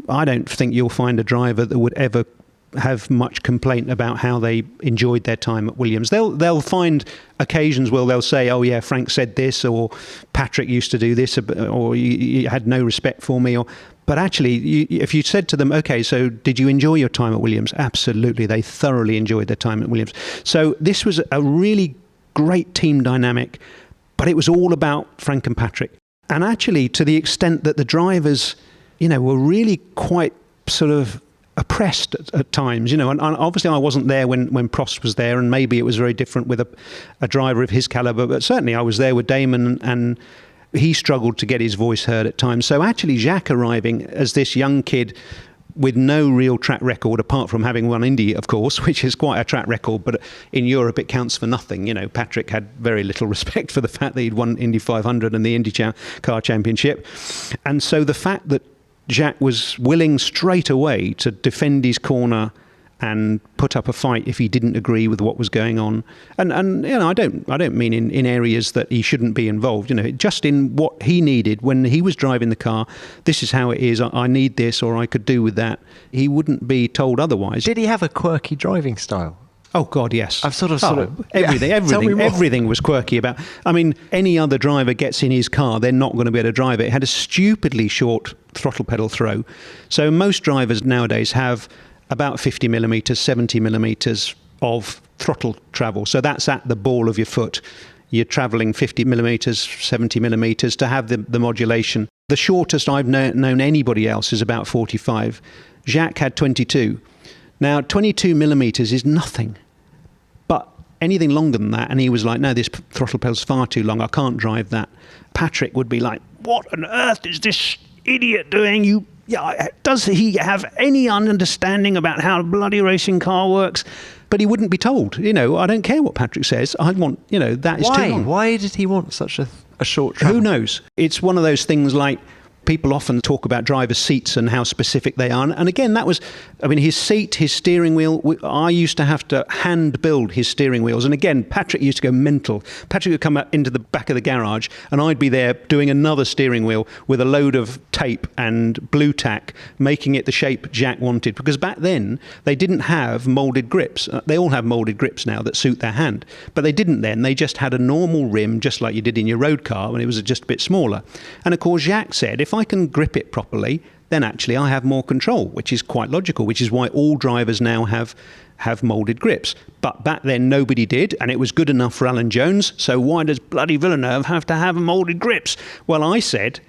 I don't think you'll find a driver that would ever have much complaint about how they enjoyed their time at Williams. They'll find occasions where they'll say, "Oh yeah, Frank said this," or "Patrick used to do this," or "You had no respect for me." But actually, if you said to them, "Okay, so did you enjoy your time at Williams?" Absolutely, they thoroughly enjoyed their time at Williams. So this was a really great team dynamic, but it was all about Frank and Patrick. And actually, to the extent that the drivers, were really quite sort of oppressed at times, and obviously I wasn't there when Prost was there, and maybe it was very different with a driver of his caliber, but certainly I was there with Damon, and he struggled to get his voice heard at times. So actually Jacques arriving as this young kid with no real track record, apart from having won Indy, of course, which is quite a track record, but in Europe it counts for nothing. Patrick had very little respect for the fact that he'd won Indy 500 and the Indy Car Championship. And so the fact that Jacques was willing straight away to defend his corner and put up a fight if he didn't agree with what was going on. And I don't mean in areas that he shouldn't be involved. Just in what he needed when he was driving the car. This is how it is. I need this, or I could do with that. He wouldn't be told otherwise. Did he have a quirky driving style? Oh God, yes. I've sort of everything was quirky about. I mean, any other driver gets in his car, they're not going to be able to drive it. It had a stupidly short throttle pedal throw. So most drivers nowadays have about 50 millimeters, 70 millimeters of throttle travel. So that's at the ball of your foot. you're travelling 50 millimetres, 70 millimetres to have the modulation. The shortest I've known anybody else is about 45. Jacques had 22. Now, 22 millimetres is nothing. But anything longer than that, and he was like, no, this throttle pedal's far too long, I can't drive that. Patrick would be like, what on earth is this idiot doing? Does he have any understanding about how a bloody racing car works? But he wouldn't be told. I don't care what Patrick says. I want, that is too long. Why did he want such a short travel? Who knows? It's one of those things like people often talk about drivers' seats and how specific they are. And again, that was, his seat, his steering wheel, I used to have to hand build his steering wheels. And again, Patrick used to go mental. Patrick would come out into the back of the garage and I'd be there doing another steering wheel with a load of tape and blue tack, making it the shape Jacques wanted. Because back then, they didn't have moulded grips. They all have moulded grips now that suit their hand. But they didn't then. They just had a normal rim, just like you did in your road car, when it was just a bit smaller. And of course, Jacques said, if I can grip it properly, then actually I have more control, which is quite logical, which is why all drivers now have moulded grips. But back then nobody did, and it was good enough for Alan Jones, so why does bloody Villeneuve have to have moulded grips? Well, I said,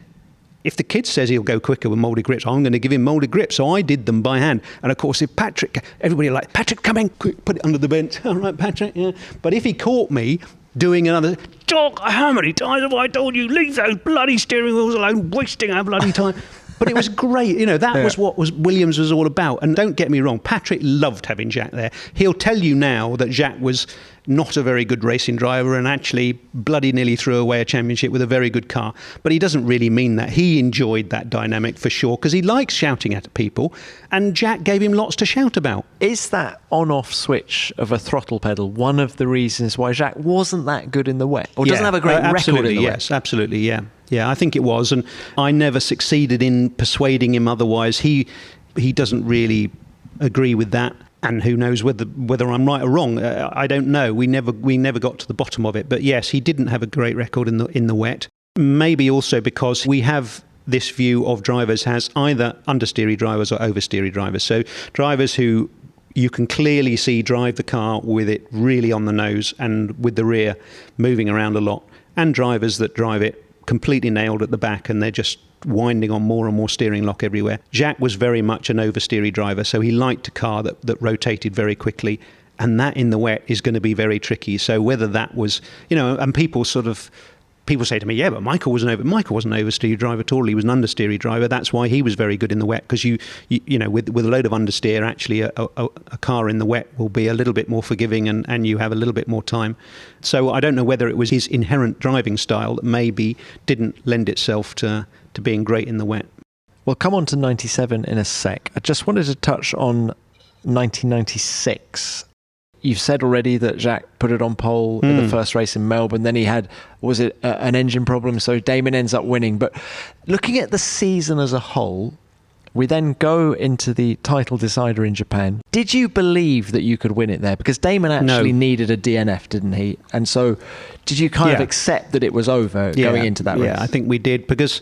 if the kid says he'll go quicker with moulded grips, I'm going to give him moulded grips. So I did them by hand. And of course, if Patrick, everybody like, Patrick, come in, quick, put it under the bench. All right, Patrick, yeah. But if he caught me doing another, Jock, how many times have I told you, leave those bloody steering wheels alone, wasting our bloody time. But it was great. That was what Williams was all about. And don't get me wrong, Patrick loved having Jacques there. He'll tell you now that Jacques was not a very good racing driver and actually bloody nearly threw away a championship with a very good car. But he doesn't really mean that. He enjoyed that dynamic for sure because he likes shouting at people, and Jacques gave him lots to shout about. Is that on-off switch of a throttle pedal one of the reasons why Jacques wasn't that good in the wet? Or doesn't have a great record in the wet? Yes, absolutely, yeah. Yeah, I think it was. And I never succeeded in persuading him otherwise. He doesn't really agree with that. And who knows whether I'm right or wrong? I don't know. We never got to the bottom of it. But yes, he didn't have a great record in the wet. Maybe also because we have this view of drivers as either understeery drivers or oversteery drivers. So drivers who you can clearly see drive the car with it really on the nose and with the rear moving around a lot, and drivers that drive it completely nailed at the back and they're just winding on more and more steering lock everywhere. Jacques was very much an oversteery driver, so he liked a car that rotated very quickly, and that in the wet is going to be very tricky. So whether that was, and people say to me, yeah, but Michael wasn't an oversteery driver at all. He was an understeery driver. That's why he was very good in the wet, because you with a load of understeer, actually a car in the wet will be a little bit more forgiving and you have a little bit more time. So I don't know whether it was his inherent driving style that maybe didn't lend itself to being great in the wet. We'll come on to 97 in a sec. I just wanted to touch on 1996. You've said already that Jacques put it on pole in the first race in Melbourne. Then he had, an engine problem? So Damon ends up winning. But looking at the season as a whole, we then go into the title decider in Japan. Did you believe that you could win it there? Because Damon actually needed a DNF, didn't he? And so did you kind of accept that it was over going into that race? Yeah, I think we did, because,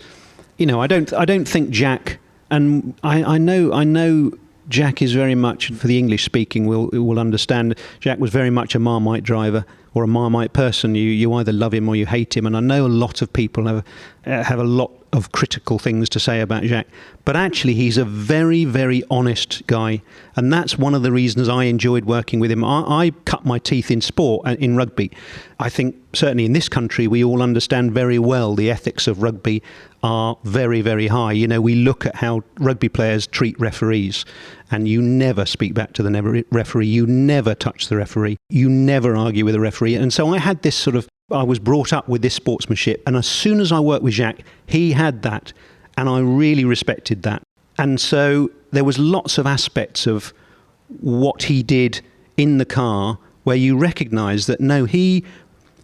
I don't think Jacques, and I know Jacques is very much, for the English speaking, will understand, Jacques was very much a Marmite driver or a Marmite person. You either love him or you hate him. And I know a lot of people have a lot of critical things to say about Jacques, but actually he's a very, very honest guy. And that's one of the reasons I enjoyed working with him. I cut my teeth in sport, in rugby. I think certainly in this country, we all understand very well the ethics of rugby are very, very high. We look at how rugby players treat referees, and you never speak back to the referee. You never touch the referee. You never argue with the referee. And so I had this I was brought up with this sportsmanship. And as soon as I worked with Jacques, he had that. And I really respected that. And so there was lots of aspects of what he did in the car where you recognise that, no, he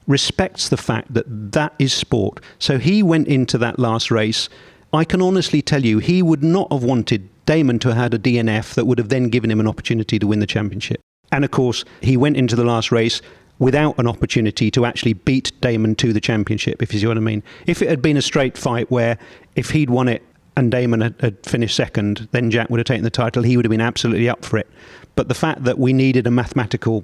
respects the fact that is sport. So he went into that last race. I can honestly tell you, he would not have wanted Damon to have had a DNF that would have then given him an opportunity to win the championship. And of course, he went into the last race without an opportunity to actually beat Damon to the championship, if you see what I mean. If it had been a straight fight where if he'd won it and Damon had finished second, then Jacques would have taken the title, he would have been absolutely up for it. But the fact that we needed a mathematical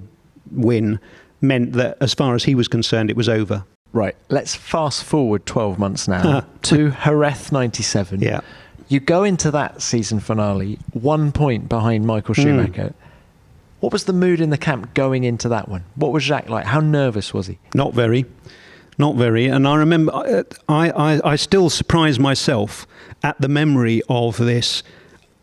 win meant that as far as he was concerned, it was over. Right, let's fast forward 12 months now to Jerez 97. Yeah. You go into that season finale 1 point behind Michael Schumacher. What was the mood in the camp going into that one? What was Jacques like? How nervous was he? Not very. And I remember I still surprise myself at the memory of this.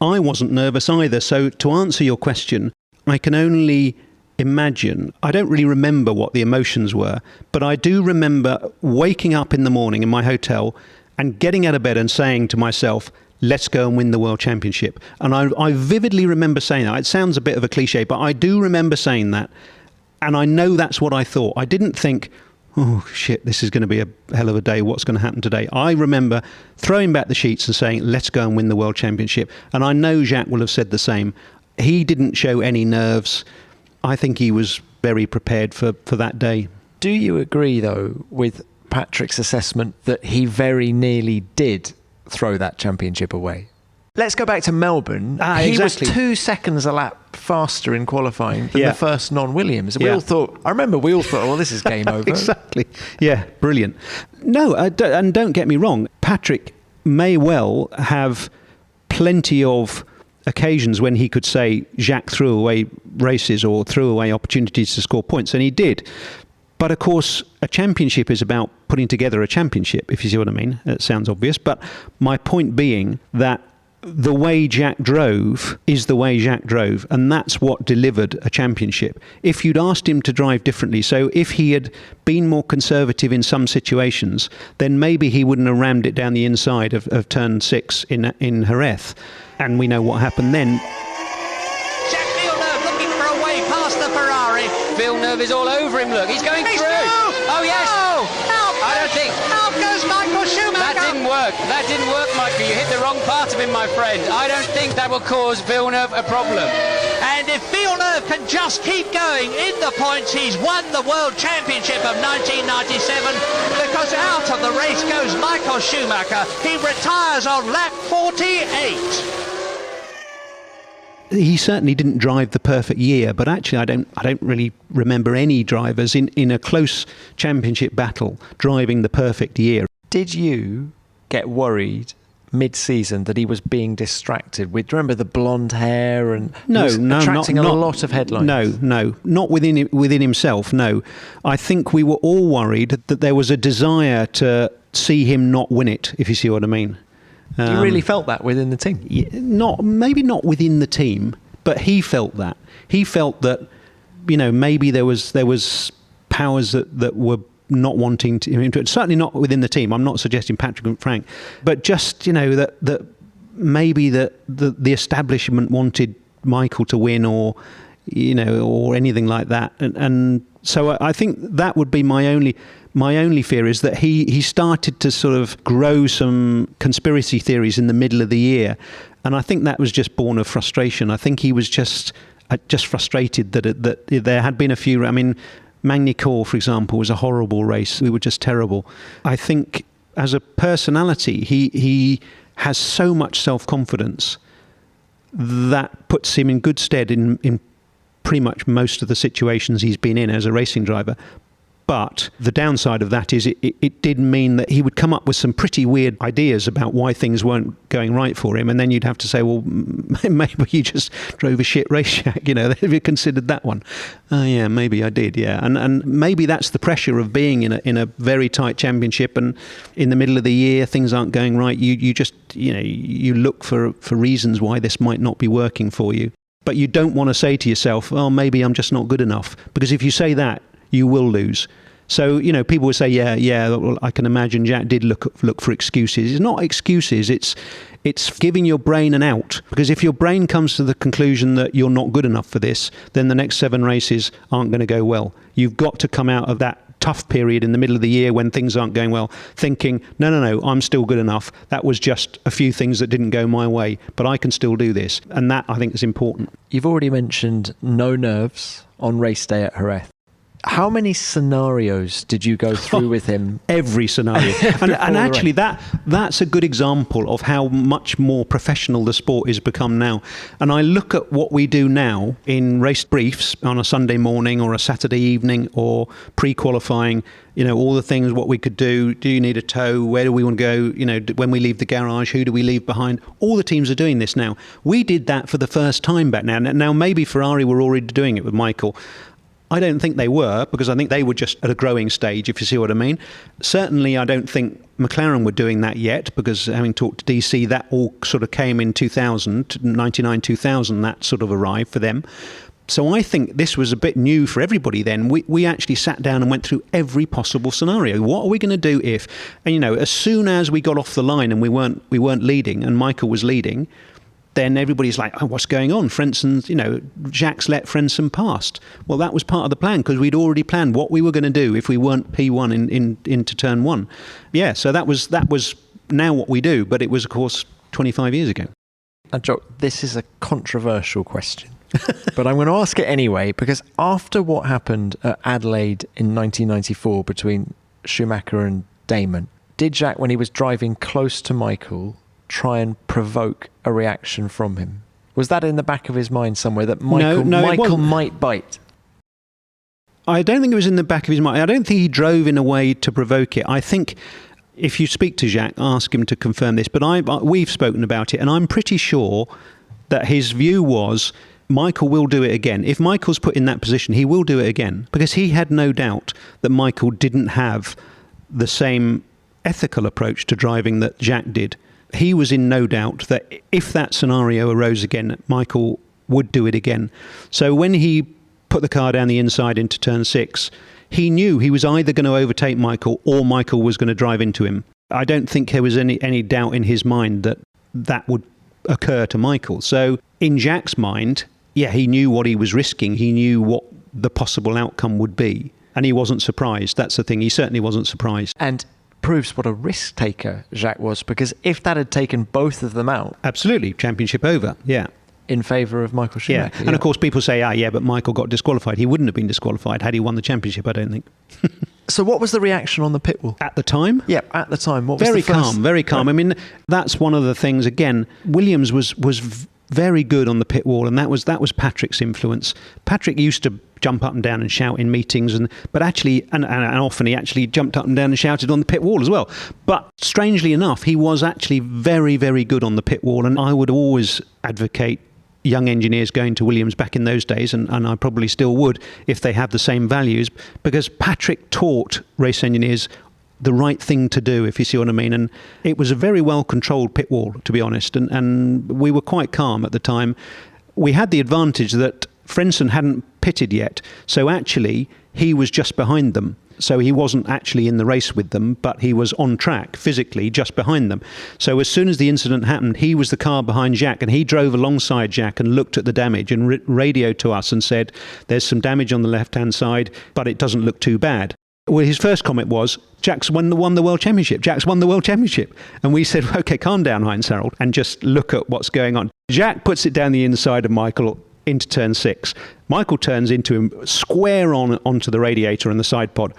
I wasn't nervous either. So to answer your question, I can only imagine. I don't really remember what the emotions were, but I do remember waking up in the morning in my hotel and getting out of bed and saying to myself, let's go and win the World Championship. And I vividly remember saying that. It sounds a bit of a cliche, but I do remember saying that. And I know that's what I thought. I didn't think, oh, shit, this is going to be a hell of a day. What's going to happen today? I remember throwing back the sheets and saying, let's go and win the World Championship. And I know Jacques will have said the same. He didn't show any nerves. I think he was very prepared for that day. Do you agree, though, with Patrick's assessment that he very nearly did throw that championship away? Let's go back to Melbourne. He exactly. was 2 seconds a lap faster in qualifying than the first non-Williams. We all thought, oh, this is game over. Exactly. Yeah, brilliant. No, and don't get me wrong, Patrick may well have plenty of occasions when he could say Jacques threw away races or threw away opportunities to score points, and he did. But of course, a championship is about putting together a championship, if you see what I mean. It sounds obvious, but my point being that the way Jacques drove is the way Jacques drove, and that's what delivered a championship. If you'd asked him to drive differently, so if he had been more conservative in some situations, then maybe he wouldn't have rammed it down the inside of turn 6 in Jerez. And we know what happened then. Jacques Villeneuve looking for a way past the Ferrari. Villeneuve is all over him, look. He's going through. Oh, yes. Oh, I don't think. Out goes Michael Schumacher. That didn't work, Michael. You hit the wrong part of him, my friend. I don't think that will cause Villeneuve a problem. And if Villeneuve can just keep going in the points, he's won the World Championship of 1997, because out of the race goes Michael Schumacher. He retires on lap 48. He certainly didn't drive the perfect year, but actually I don't really remember any drivers in a close championship battle driving the perfect year. Did you get worried mid-season that he was being distracted with, remember, the blonde hair and attracting a lot of headlines? No, not within himself, no. I think we were all worried that there was a desire to see him not win it, if you see what I mean. You really felt that within the team? Maybe not within the team, but he felt that. He felt that, maybe there was powers that were not wanting to, certainly not within the team. I'm not suggesting Patrick and Frank, but just, that maybe the establishment wanted Michael to win or anything like that. And so I think that would be my only fear, is that he started to sort of grow some conspiracy theories in the middle of the year. And I think that was just born of frustration. I think he was just frustrated that there had been a few. I mean, Magny-Cours, for example, was a horrible race. We were just terrible. I think as a personality, he has so much self-confidence that puts him in good stead in pretty much most of the situations he's been in as a racing driver. But the downside of that is it did mean that he would come up with some pretty weird ideas about why things weren't going right for him. And then you'd have to say, well, maybe you just drove a shit race, Jacques. Have you considered that one? Oh, yeah, maybe I did, yeah. And maybe that's the pressure of being in a very tight championship, and in the middle of the year, things aren't going right. You just, you look for reasons why this might not be working for you. But you don't want to say to yourself, oh, maybe I'm just not good enough. Because if you say that, you will lose. So, people would say, yeah, well, I can imagine Jacques did look for excuses. It's not excuses, it's giving your brain an out. Because if your brain comes to the conclusion that you're not good enough for this, then the next 7 races aren't going to go well. You've got to come out of that tough period in the middle of the year when things aren't going well, thinking, no, I'm still good enough. That was just a few things that didn't go my way, but I can still do this. And that, I think, is important. You've already mentioned no nerves on race day at Jerez. How many scenarios did you go through with him? Every scenario. and actually, that's a good example of how much more professional the sport has become now. And I look at what we do now in race briefs on a Sunday morning or a Saturday evening or pre-qualifying, all the things, what we could do. Do you need a tow? Where do we want to go? When we leave the garage, who do we leave behind? All the teams are doing this now. We did that for the first time back now. Now, maybe Ferrari were already doing it with Michael. I don't think they were, because I think they were just at a growing stage, if you see what I mean. Certainly, I don't think McLaren were doing that yet, because having talked to DC, that all sort of came in 2000, 99, 2000, that sort of arrived for them. So I think this was a bit new for everybody then. We actually sat down and went through every possible scenario. What are we going to do if, and as soon as we got off the line and we weren't leading and Michael was leading, then everybody's like, oh, what's going on? Frensen's, Jacques let Frensen past. Well, that was part of the plan, because we'd already planned what we were going to do if we weren't P1 into turn one. Yeah, so that was now what we do, but it was, of course, 25 years ago. And Jock, this is a controversial question, but I'm going to ask it anyway, because after what happened at Adelaide in 1994 between Schumacher and Damon, did Jacques, when he was driving close to Michael, try and provoke a reaction from him? Was that in the back of his mind somewhere, that Michael might bite? I don't think it was in the back of his mind. I don't think he drove in a way to provoke it. I think if you speak to Jacques, ask him to confirm this, but we've spoken about it, and I'm pretty sure that his view was Michael will do it again. If Michael's put in that position, he will do it again, because he had no doubt that Michael didn't have the same ethical approach to driving that Jacques did. He was in no doubt that if that scenario arose again, Michael would do it again. So when he put the car down the inside into turn 6, he knew he was either going to overtake Michael or Michael was going to drive into him. I don't think there was any doubt in his mind that that would occur to Michael. So in Jacques' mind, yeah, he knew what he was risking. He knew what the possible outcome would be. And he wasn't surprised. That's the thing. He certainly wasn't surprised. And proves what a risk taker Jacques was, because if that had taken both of them out, absolutely, championship over, yeah, in favour of Michael Schumacher. Yeah. And of course people say, but Michael got disqualified. He wouldn't have been disqualified had he won the championship, I don't think. So what was the reaction on the pit wall at the time? Yeah, at the time. What was very calm. Right. I mean, that's one of the things. Again, Williams was very good on the pit wall, and that was Patrick's influence. Patrick used to jump up and down and shout in meetings, but actually, and often he actually jumped up and down and shouted on the pit wall as well. But strangely enough, he was actually very, very good on the pit wall, and I would always advocate young engineers going to Williams back in those days, and I probably still would if they had the same values, because Patrick taught race engineers the right thing to do, if you see what I mean. And it was a very well controlled pit wall, to be honest, and we were quite calm at the time. We had the advantage that Frensen hadn't pitted yet, so actually he was just behind them. So he wasn't actually in the race with them, but he was on track physically just behind them. So as soon as the incident happened, he was the car behind Jacques, and he drove alongside Jacques and looked at the damage and radioed to us and said, there's some damage on the left-hand side, but it doesn't look too bad. Well, his first comment was, Jacques won the World Championship. Jacques won the World Championship. And we said, OK, calm down, Heinz Harold, and just look at what's going on. Jacques puts it down the inside of Michael into turn 6. Michael turns into him square onto the radiator and the side pod.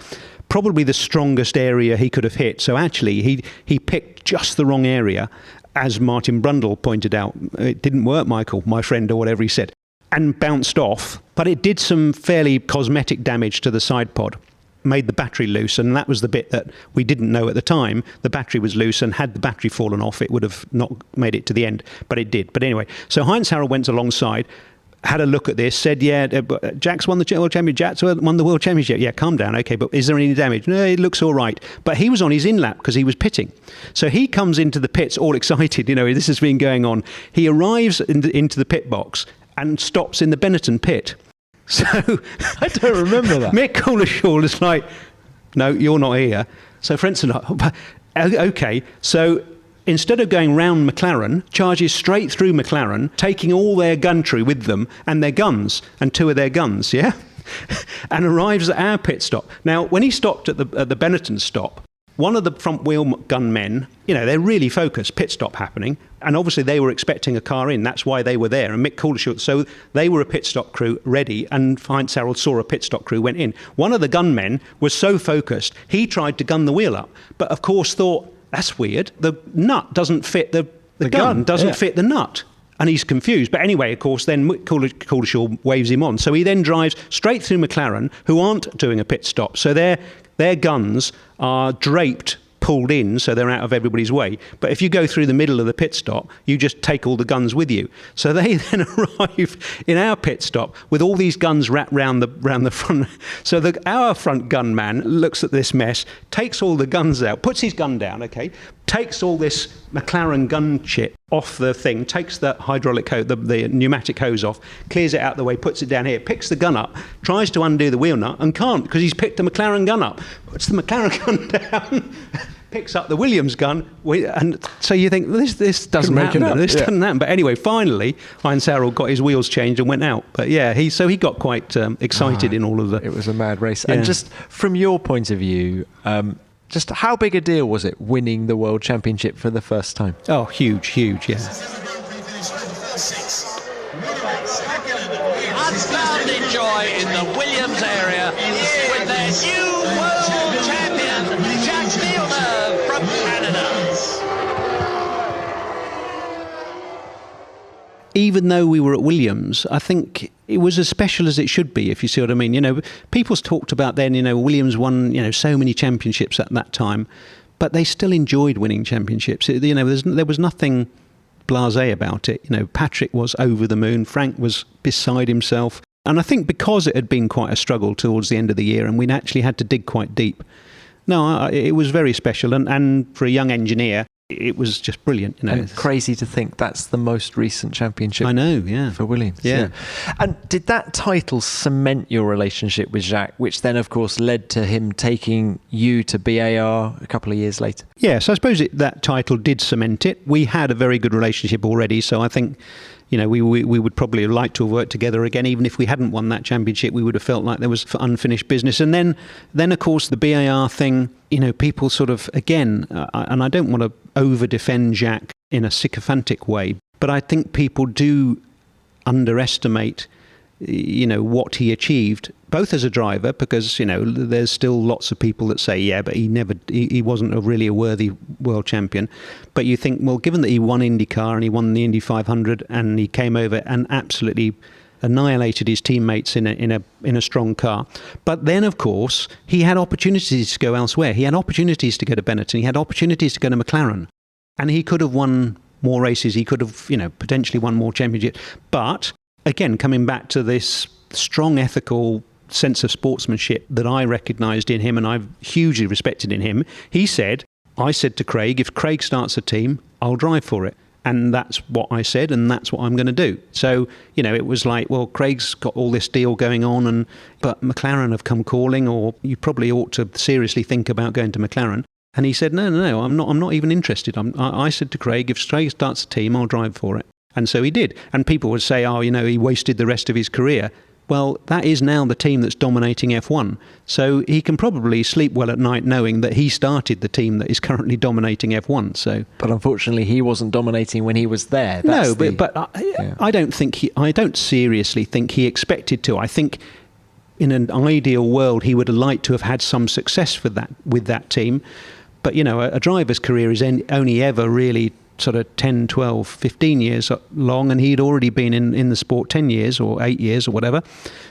Probably the strongest area he could have hit. So actually, he picked just the wrong area, as Martin Brundle pointed out. It didn't work, Michael, my friend, or whatever he said, and bounced off. But it did some fairly cosmetic damage to the side pod. Made the battery loose, and that was the bit that we didn't know at the time. The battery was loose, and had the battery fallen off, it would have not made it to the end, but it did. But anyway, so Heinz Harold went alongside, had a look at this, said, Jacques won the World Championship, Jacques won the World Championship. Yeah, calm down, okay, but is there any damage? No, it looks all right. But he was on his in-lap because he was pitting. So he comes into the pits all excited, this has been going on. He arrives into the pit box and stops in the Benetton pit. So I don't remember that. Mick Schumacher is like, no, you're not here. So Frensen, okay. So instead of going round McLaren, charges straight through McLaren, taking all their gantry with them and their guns, and 2 of their guns, yeah? And arrives at our pit stop. Now, when he stopped at the Benetton stop, one of the front wheel gunmen, they're really focused, pit stop happening. And obviously they were expecting a car in. That's why they were there. And Mick Schumacher, so they were a pit stop crew ready. And Heinz Harald saw a pit stop crew, went in. One of the gunmen was so focused, he tried to gun the wheel up. But of course thought, that's weird. The nut doesn't fit, the gun doesn't fit the nut. And he's confused. But anyway, of course, then Mick Schumacher waves him on. So he then drives straight through McLaren, who aren't doing a pit stop. So their guns are draped, pulled in, so they're out of everybody's way. But if you go through the middle of the pit stop, you just take all the guns with you. So they then arrive in our pit stop with all these guns wrapped round the front. So our front gunman looks at this mess, takes all the guns out, puts his gun down, takes all this McLaren gun chip off the thing, takes the hydraulic hose, the pneumatic hose off, clears it out the way, puts it down here, picks the gun up, tries to undo the wheel nut and can't because he's picked the McLaren gun up. Puts the McLaren gun down, picks up the Williams gun, and so you think this doesn't make it happen. up. This doesn't happen. But anyway, finally, Heinz Harald got his wheels changed and went out. But yeah, he got quite excited in all of the. It was a mad race. Yeah. And just from your point of view, just how big a deal was it winning the World Championship for the first time? Oh, huge, yeah. Unbounded joy in the Williams area with their new world champion, Jacques Villeneuve from Canada. Even though we were at Williams, I think it was as special as it should be, if you see what I mean. People's talked about then, Williams won, so many championships at that time, but they still enjoyed winning championships. There was nothing blasé about it. Patrick was over the moon, Frank was beside himself. And I think because it had been quite a struggle towards the end of the year and we'd actually had to dig quite deep, it was very special. And for a young engineer, it was just brilliant. And crazy to think that's the most recent championship. I know, yeah. For Williams. Yeah. And did that title cement your relationship with Jacques, which then, of course, led to him taking you to BAR a couple of years later? Yes, I suppose that title did cement it. We had a very good relationship already, so I think we would probably like to have worked together again. Even if we hadn't won that championship, we would have felt like there was unfinished business. And then of course, the BAR thing, people sort of, again, and I don't want to over-defend Jacques in a sycophantic way, but I think people do underestimate, what he achieved, both as a driver, because, there's still lots of people that say, yeah, but he wasn't really a worthy world champion. But you think, well, given that he won IndyCar and he won the Indy 500 and he came over and absolutely annihilated his teammates in a strong car. But then, of course, he had opportunities to go elsewhere. He had opportunities to go to Benetton. He had opportunities to go to McLaren. And he could have won more races. He could have, potentially won more championships. But again, coming back to this strong ethical sense of sportsmanship that I recognised in him and I've hugely respected in him, I said to Craig, if Craig starts a team, I'll drive for it. And that's what I said, and that's what I'm going to do. So, it was like, well, Craig's got all this deal going on, but McLaren have come calling, or you probably ought to seriously think about going to McLaren. And he said, no, I'm not even interested. I said to Craig, if Craig starts a team, I'll drive for it. And so he did. And people would say, he wasted the rest of his career. Well, that is now the team that's dominating F1. So he can probably sleep well at night knowing that he started the team that is currently dominating F1. So, but unfortunately, he wasn't dominating when he was there. I don't seriously think he expected to. I think in an ideal world, he would have liked to have had some success with that team. But, a driver's career is only ever really sort of 10, 12, 15 years long, and he'd already been in the sport 10 years or 8 years or whatever.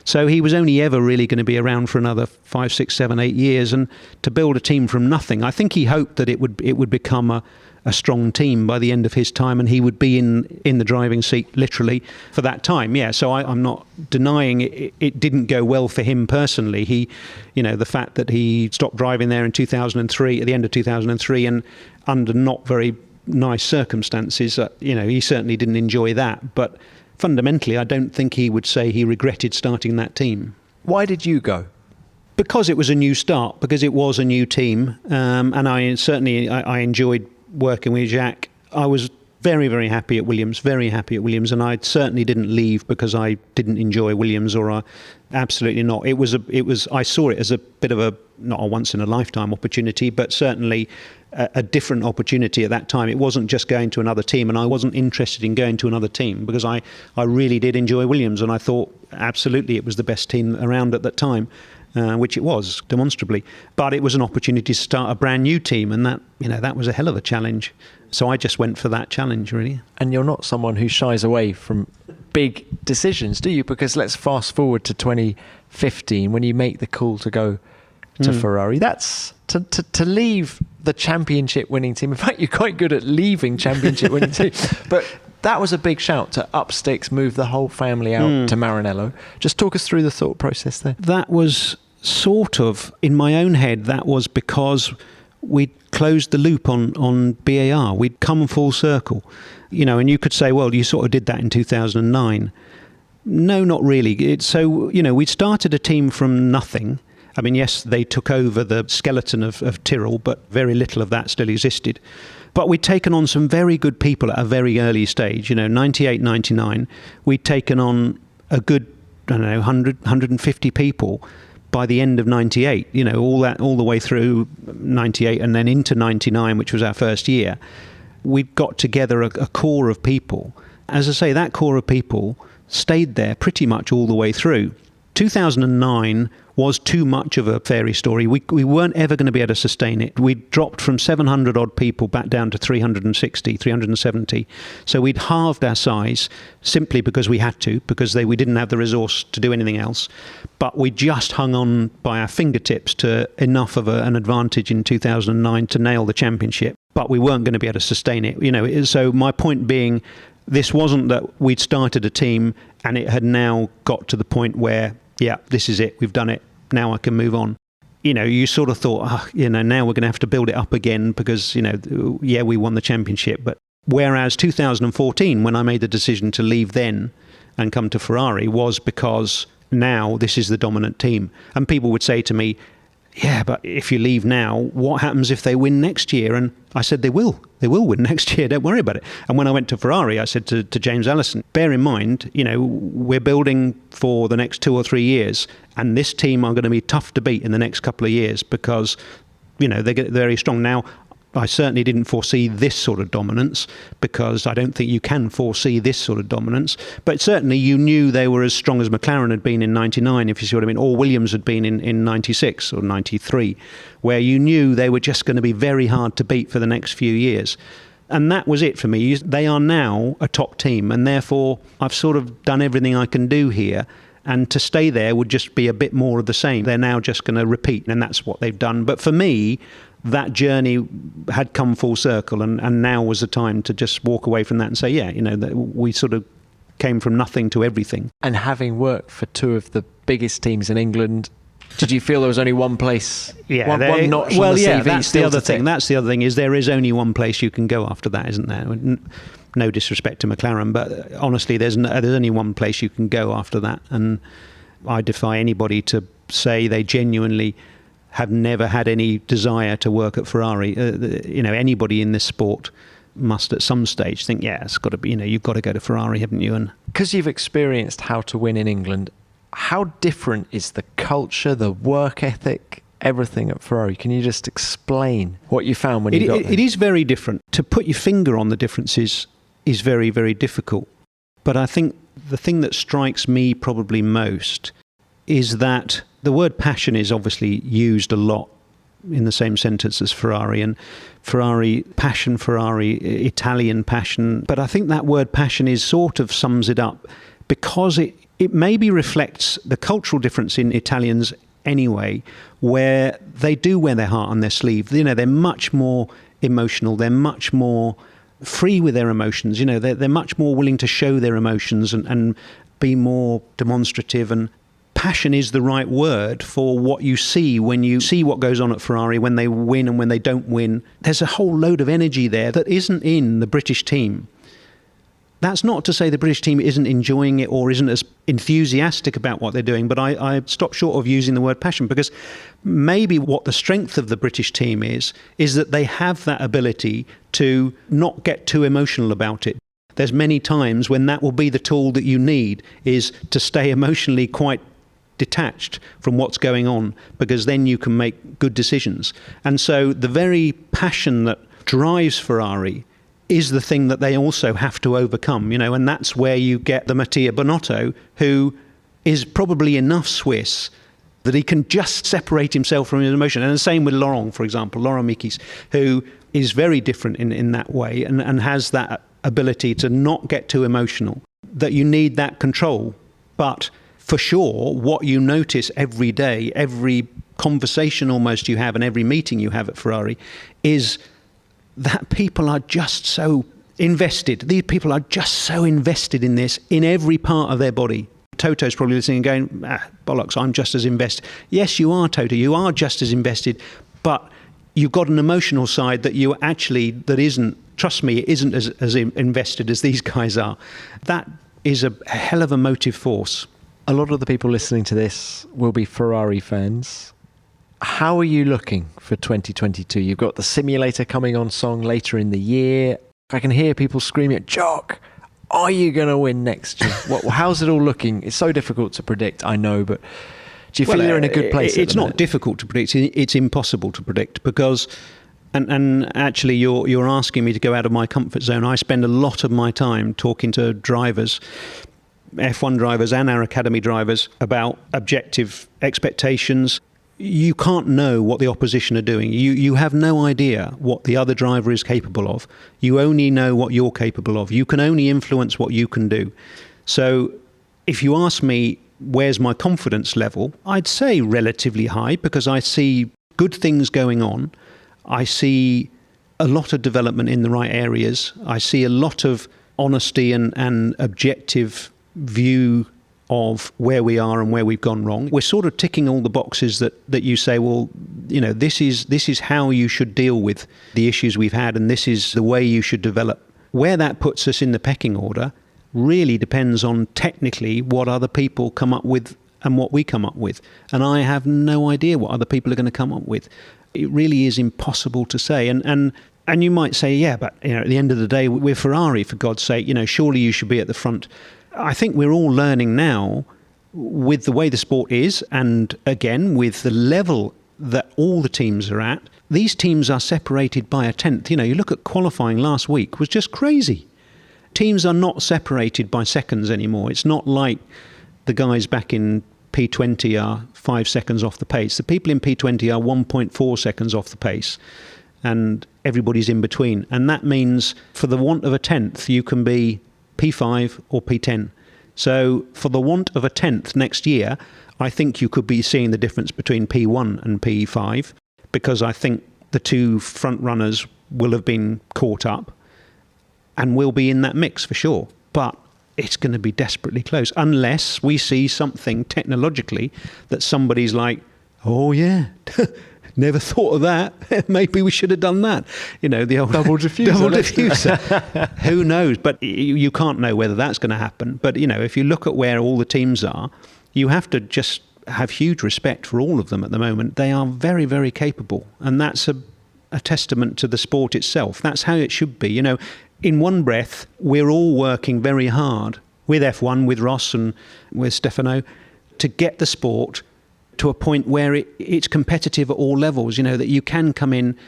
So he was only ever really going to be around for another 5, 6, 7, 8 years. And to build a team from nothing, I think he hoped that it would become a strong team by the end of his time, and he would be in the driving seat literally for that time. Yeah, so I'm not denying it didn't go well for him personally. He, the fact that he stopped driving there in 2003, at the end of 2003, and under not very nice circumstances, he certainly didn't enjoy that. But fundamentally, I don't think he would say he regretted starting that team. Why did you go? Because it was a new start, because it was a new team, and I enjoyed working with Jacques. I was very, very happy at Williams, and I certainly didn't leave because I didn't enjoy Williams, absolutely not. I saw it as a bit of not a once in a lifetime opportunity, but certainly a different opportunity at that time. It wasn't just going to another team, and I wasn't interested in going to another team because I really did enjoy Williams, and I thought absolutely it was the best team around at that time. Which it was, demonstrably. But it was an opportunity to start a brand new team, and that was a hell of a challenge. So I just went for that challenge, really. And you're not someone who shies away from big decisions, do you? Because let's fast forward to 2015 when you make the call to go to Ferrari. That's to leave the championship winning team. In fact, you're quite good at leaving championship winning team. But that was a big shout to up sticks, move the whole family out to Maranello. Just talk us through the thought process there. That was sort of, in my own head, that was because we'd closed the loop on BAR. We'd come full circle. And you could say, well, you sort of did that in 2009. No, not really. We started a team from nothing. I mean, yes, they took over the skeleton of Tyrrell, but very little of that still existed. But we'd taken on some very good people at a very early stage. 98, 99, we'd taken on a good, 100, 150 people by the end of 98, all the way through 98 and then into 99, which was our first year. We'd got together a core of people. As I say, that core of people stayed there pretty much all the way through. 2009 was too much of a fairy story. We weren't ever going to be able to sustain it. We dropped from 700 odd people back down to 360, 370. So we'd halved our size simply because we had to, because we didn't have the resource to do anything else. But we just hung on by our fingertips to enough of an advantage in 2009 to nail the championship. But we weren't going to be able to sustain it. So my point being, this wasn't that we'd started a team and it had now got to the point where, yeah, this is it. We've done it. Now I can move on. You sort of thought, now we're going to have to build it up again because, we won the championship. But whereas 2014, when I made the decision to leave then and come to Ferrari, was because now this is the dominant team. And people would say to me, yeah, but if you leave now, what happens if they win next year? And I said, they will win next year. Don't worry about it. And when I went to Ferrari, I said to James Allison, bear in mind, we're building for the next 2 or 3 years. And this team are going to be tough to beat in the next couple of years because, they get very strong. Now, I certainly didn't foresee this sort of dominance because I don't think you can foresee this sort of dominance. But certainly you knew they were as strong as McLaren had been in 99, if you see what I mean, or Williams had been in 96 or 93, where you knew they were just going to be very hard to beat for the next few years. And that was it for me. They are now a top team, and therefore I've sort of done everything I can do here. And to stay there would just be a bit more of the same. They're now just going to repeat, and that's what they've done. But for me, that journey had come full circle, and now was the time to just walk away from that and say, we sort of came from nothing to everything. And having worked for two of the biggest teams in England, did you feel there was only one place? Yeah, one notch on the CV? That's the other thing. That's the other thing, is there is only one place you can go after that, isn't there? No disrespect to McLaren, but honestly, there's only one place you can go after that. And I defy anybody to say they genuinely have never had any desire to work at Ferrari. Anybody in this sport must at some stage think, yeah, it's got to be, you've got to go to Ferrari, haven't you? And because you've experienced how to win in England, how different is the culture, the work ethic, everything at Ferrari? Can you just explain what you found when you got there? It is very different. To put your finger on the differences is very, very difficult. But I think the thing that strikes me probably most is that the word passion is obviously used a lot in the same sentence as Ferrari, and Ferrari, passion, Ferrari, Italian passion. But I think that word passion is sort of sums it up because it maybe reflects the cultural difference in Italians anyway, where they do wear their heart on their sleeve. They're much more emotional. They're much more free with their emotions. They're much more willing to show their emotions and be more demonstrative, and passion is the right word for what you see when you see what goes on at Ferrari, when they win and when they don't win. There's a whole load of energy there that isn't in the British team. That's not to say the British team isn't enjoying it or isn't as enthusiastic about what they're doing, but I stop short of using the word passion, because maybe what the strength of the British team is that they have that ability to not get too emotional about it. There's many times when that will be the tool that you need, is to stay emotionally quite detached from what's going on, because then you can make good decisions. And so the very passion that drives Ferrari is the thing that they also have to overcome, and that's where you get the Mattia Binotto, who is probably enough Swiss that he can just separate himself from his emotion. And the same with Laurent, for example, Laurent Mikis, who is very different in that way and has that ability to not get too emotional, that you need that control. But for sure, what you notice every day, every conversation almost you have and every meeting you have at Ferrari, is that people are just so invested. These people are just so invested in this, in every part of their body. Toto's probably listening and going, bollocks, I'm just as invested. Yes, you are, Toto, you are just as invested, but you've got an emotional side that you actually, that isn't, trust me, it isn't as invested as these guys are. That is a hell of a motive force. A lot of the people listening to this will be Ferrari fans. How are you looking for 2022? You've got the simulator coming on song later in the year. I can hear people screaming at Jock, are you going to win next year? How's it all looking? It's so difficult to predict, I know, but do you feel you're in a good place? It's not difficult to predict. It's impossible to predict, because, and actually you're asking me to go out of my comfort zone. I spend a lot of my time talking to drivers, F1 drivers and our academy drivers, about objective expectations. You can't know what the opposition are doing. You have no idea what the other driver is capable of. You only know what you're capable of. You can only influence what you can do. So if you ask me, where's my confidence level? I'd say relatively high, because I see good things going on. I see a lot of development in the right areas. I see a lot of honesty and objective view of where we are and where we've gone wrong. We're sort of ticking all the boxes that you say, well, this is how you should deal with the issues we've had, and this is the way you should develop. Where that puts us in the pecking order really depends on technically what other people come up with and what we come up with. And I have no idea what other people are going to come up with. It really is impossible to say. And you might say, yeah, but at the end of the day, we're Ferrari, for God's sake. Surely you should be at the front. I think we're all learning now, with the way the sport is, and again with the level that all the teams are at. These teams are separated by a tenth. You look at qualifying last week, was just crazy. Teams are not separated by seconds anymore. It's not like the guys back in P20 are 5 seconds off the pace. The people in P20 are 1.4 seconds off the pace, and everybody's in between. And that means, for the want of a tenth, you can be P5 or P10. So for the want of a tenth next year, I think you could be seeing the difference between P1 and P5, because I think the two front runners will have been caught up and will be in that mix for sure. But it's going to be desperately close, unless we see something technologically that somebody's like, oh yeah, never thought of that. Maybe we should have done that. The old double diffuser. Who knows? But you can't know whether that's going to happen. But, if you look at where all the teams are, you have to just have huge respect for all of them at the moment. They are very, very capable. And that's a testament to the sport itself. That's how it should be. In one breath, we're all working very hard with F1, with Ross and with Stefano, to get the sport to a point where it's competitive at all levels, that you can come in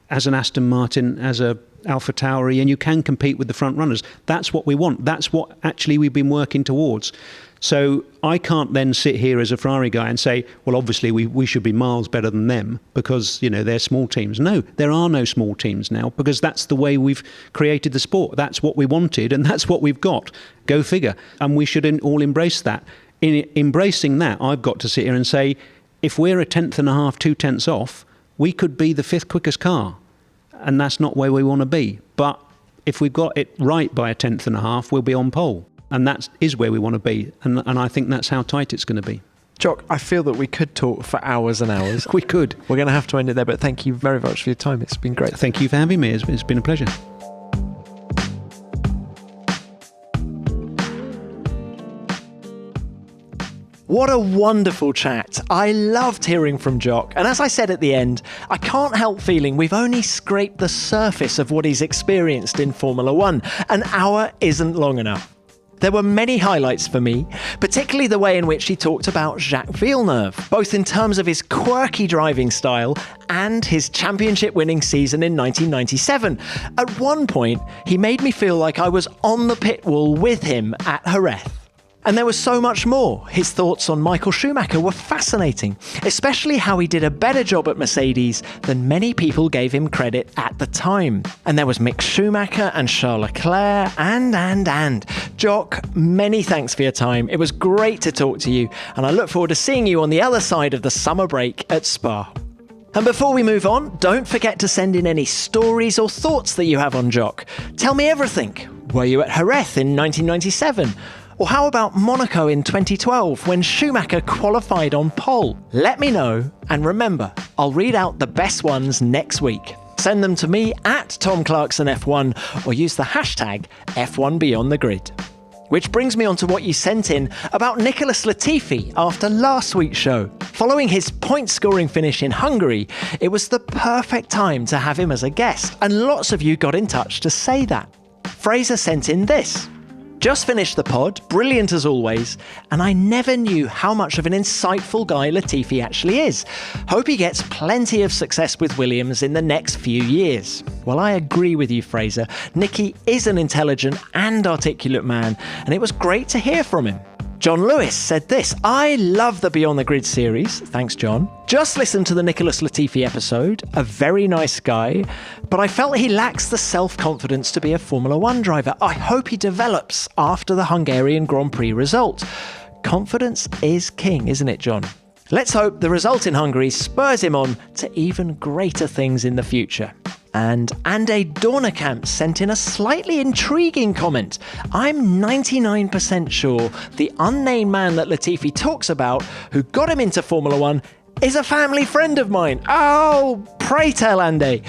as an Aston Martin, as a Alpha Tauri, and you can compete with the front runners. That's what we want. That's what actually we've been working towards. So I can't then sit here as a Ferrari guy and say, well, obviously we should be miles better than them because, they're small teams. No, there are no small teams now, because that's the way we've created the sport. That's what we wanted, and that's what we've got. Go figure. And we should all embrace that. In embracing that, I've got to sit here and say, if we're a tenth and a half, 2 tenths off, we could be the 5th quickest car. And that's not where we want to be. But if we've got it right by a tenth and a half, we'll be on pole. And that is where we want to be. And I think that's how tight it's going to be. Jock, I feel that we could talk for hours and hours. We could. We're going to have to end it there, but thank you very much for your time. It's been great. Thank you for having me. It's been a pleasure. What a wonderful chat. I loved hearing from Jock, and as I said at the end, I can't help feeling we've only scraped the surface of what he's experienced in Formula One. An hour isn't long enough. There were many highlights for me, particularly the way in which he talked about Jacques Villeneuve, both in terms of his quirky driving style and his championship-winning season in 1997. At one point, he made me feel like I was on the pit wall with him at Jerez. And there was so much more. His thoughts on Michael Schumacher were fascinating, especially how he did a better job at Mercedes than many people gave him credit at the time. And there was Mick Schumacher and Charles Leclerc and. Jock, many thanks for your time. It was great to talk to you, and I look forward to seeing you on the other side of the summer break at Spa. And before we move on, don't forget to send in any stories or thoughts that you have on Jock. Tell me everything. Were you at Jerez in 1997? Or how about Monaco in 2012 when Schumacher qualified on pole? Let me know, and remember, I'll read out the best ones next week. Send them to me at Tom Clarkson F1 or use the hashtag F1BeyondTheGrid. Which brings me on to what you sent in about Nicholas Latifi after last week's show. Following his point-scoring finish in Hungary, it was the perfect time to have him as a guest, and lots of you got in touch to say that. Fraser sent in this. Just finished the pod, brilliant as always, and I never knew how much of an insightful guy Latifi actually is. Hope he gets plenty of success with Williams in the next few years. Well, I agree with you, Fraser. Nicky is an intelligent and articulate man, and it was great to hear from him. John Lewis said this. I love the Beyond the Grid series. Thanks, John. Just listened to the Nicholas Latifi episode. A very nice guy, but I felt he lacks the self-confidence to be a Formula One driver. I hope he develops after the Hungarian Grand Prix result. Confidence is king, isn't it, John? Let's hope the result in Hungary spurs him on to even greater things in the future. And Ande Dornekamp sent in a slightly intriguing comment. I'm 99% sure the unnamed man that Latifi talks about, who got him into Formula One, is a family friend of mine. Oh, pray tell, Ande.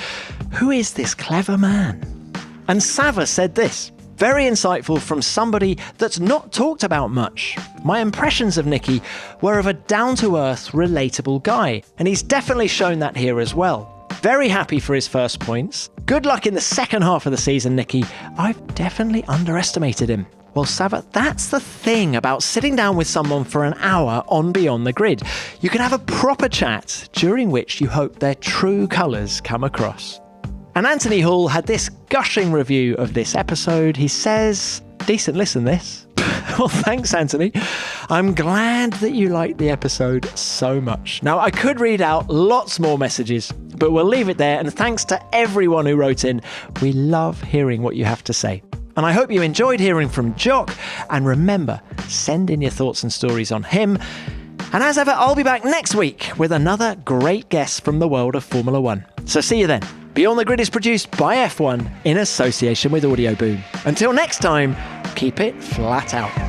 Who is this clever man? And Sava said this. Very insightful from somebody that's not talked about much. My impressions of Nicky were of a down-to-earth, relatable guy, and he's definitely shown that here as well. Very happy for his first points. Good luck in the second half of the season, Nicky. I've definitely underestimated him. Well, Sava, that's the thing about sitting down with someone for an hour on Beyond the Grid. You can have a proper chat during which you hope their true colours come across. And Anthony Hall had this gushing review of this episode. He says, decent listen this. Well, thanks, Anthony. I'm glad that you liked the episode so much. Now, I could read out lots more messages, but we'll leave it there. And thanks to everyone who wrote in. We love hearing what you have to say. And I hope you enjoyed hearing from Jock. And remember, send in your thoughts and stories on him. And as ever, I'll be back next week with another great guest from the world of Formula One. So see you then. Beyond the Grid is produced by F1 in association with Audio Boom. Until next time, keep it flat out.